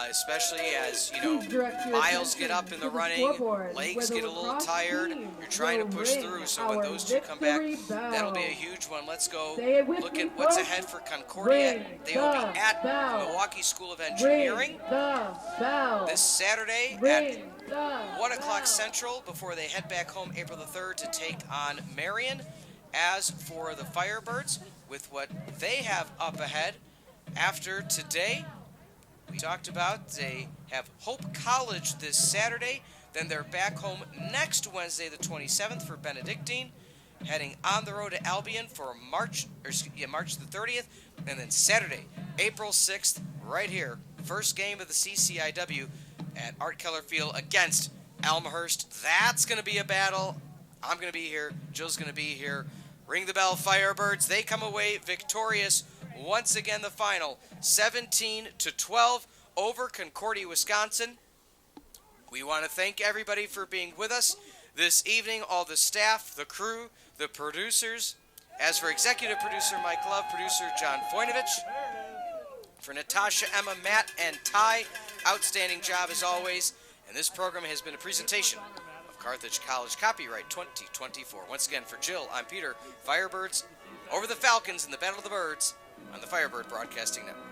Especially as, miles get up in the running, legs get a little tired, you're trying to push through. So when those two come back, that'll be a huge one. Let's go look at what's ahead for Concordia. They will be at Milwaukee School of Engineering this Saturday at 1 o'clock Central before they head back home April the 3rd to take on Marion. As for the Firebirds, with what they have up ahead after today, we talked about they have Hope College this Saturday. Then they're back home next Wednesday, the 27th, for Benedictine. Heading on the road to Albion for March the 30th. And then Saturday, April 6th, right here, first game of the CCIW at Art Keller Field against Elmhurst. That's going to be a battle. I'm going to be here. Jill's going to be here. Ring the bell, Firebirds. They come away victorious. Once again, the final, 17-12 over Concordia, Wisconsin. We want to thank everybody for being with us this evening, all the staff, the crew, the producers. As for executive producer Mike Love, producer John Foynovich, for Natasha, Emma, Matt, and Ty, outstanding job as always. And this program has been a presentation of Carthage College, copyright 2024. Once again, for Jill, I'm Peter. Firebirds over the Falcons in the Battle of the Birds on the Firebird Broadcasting Network.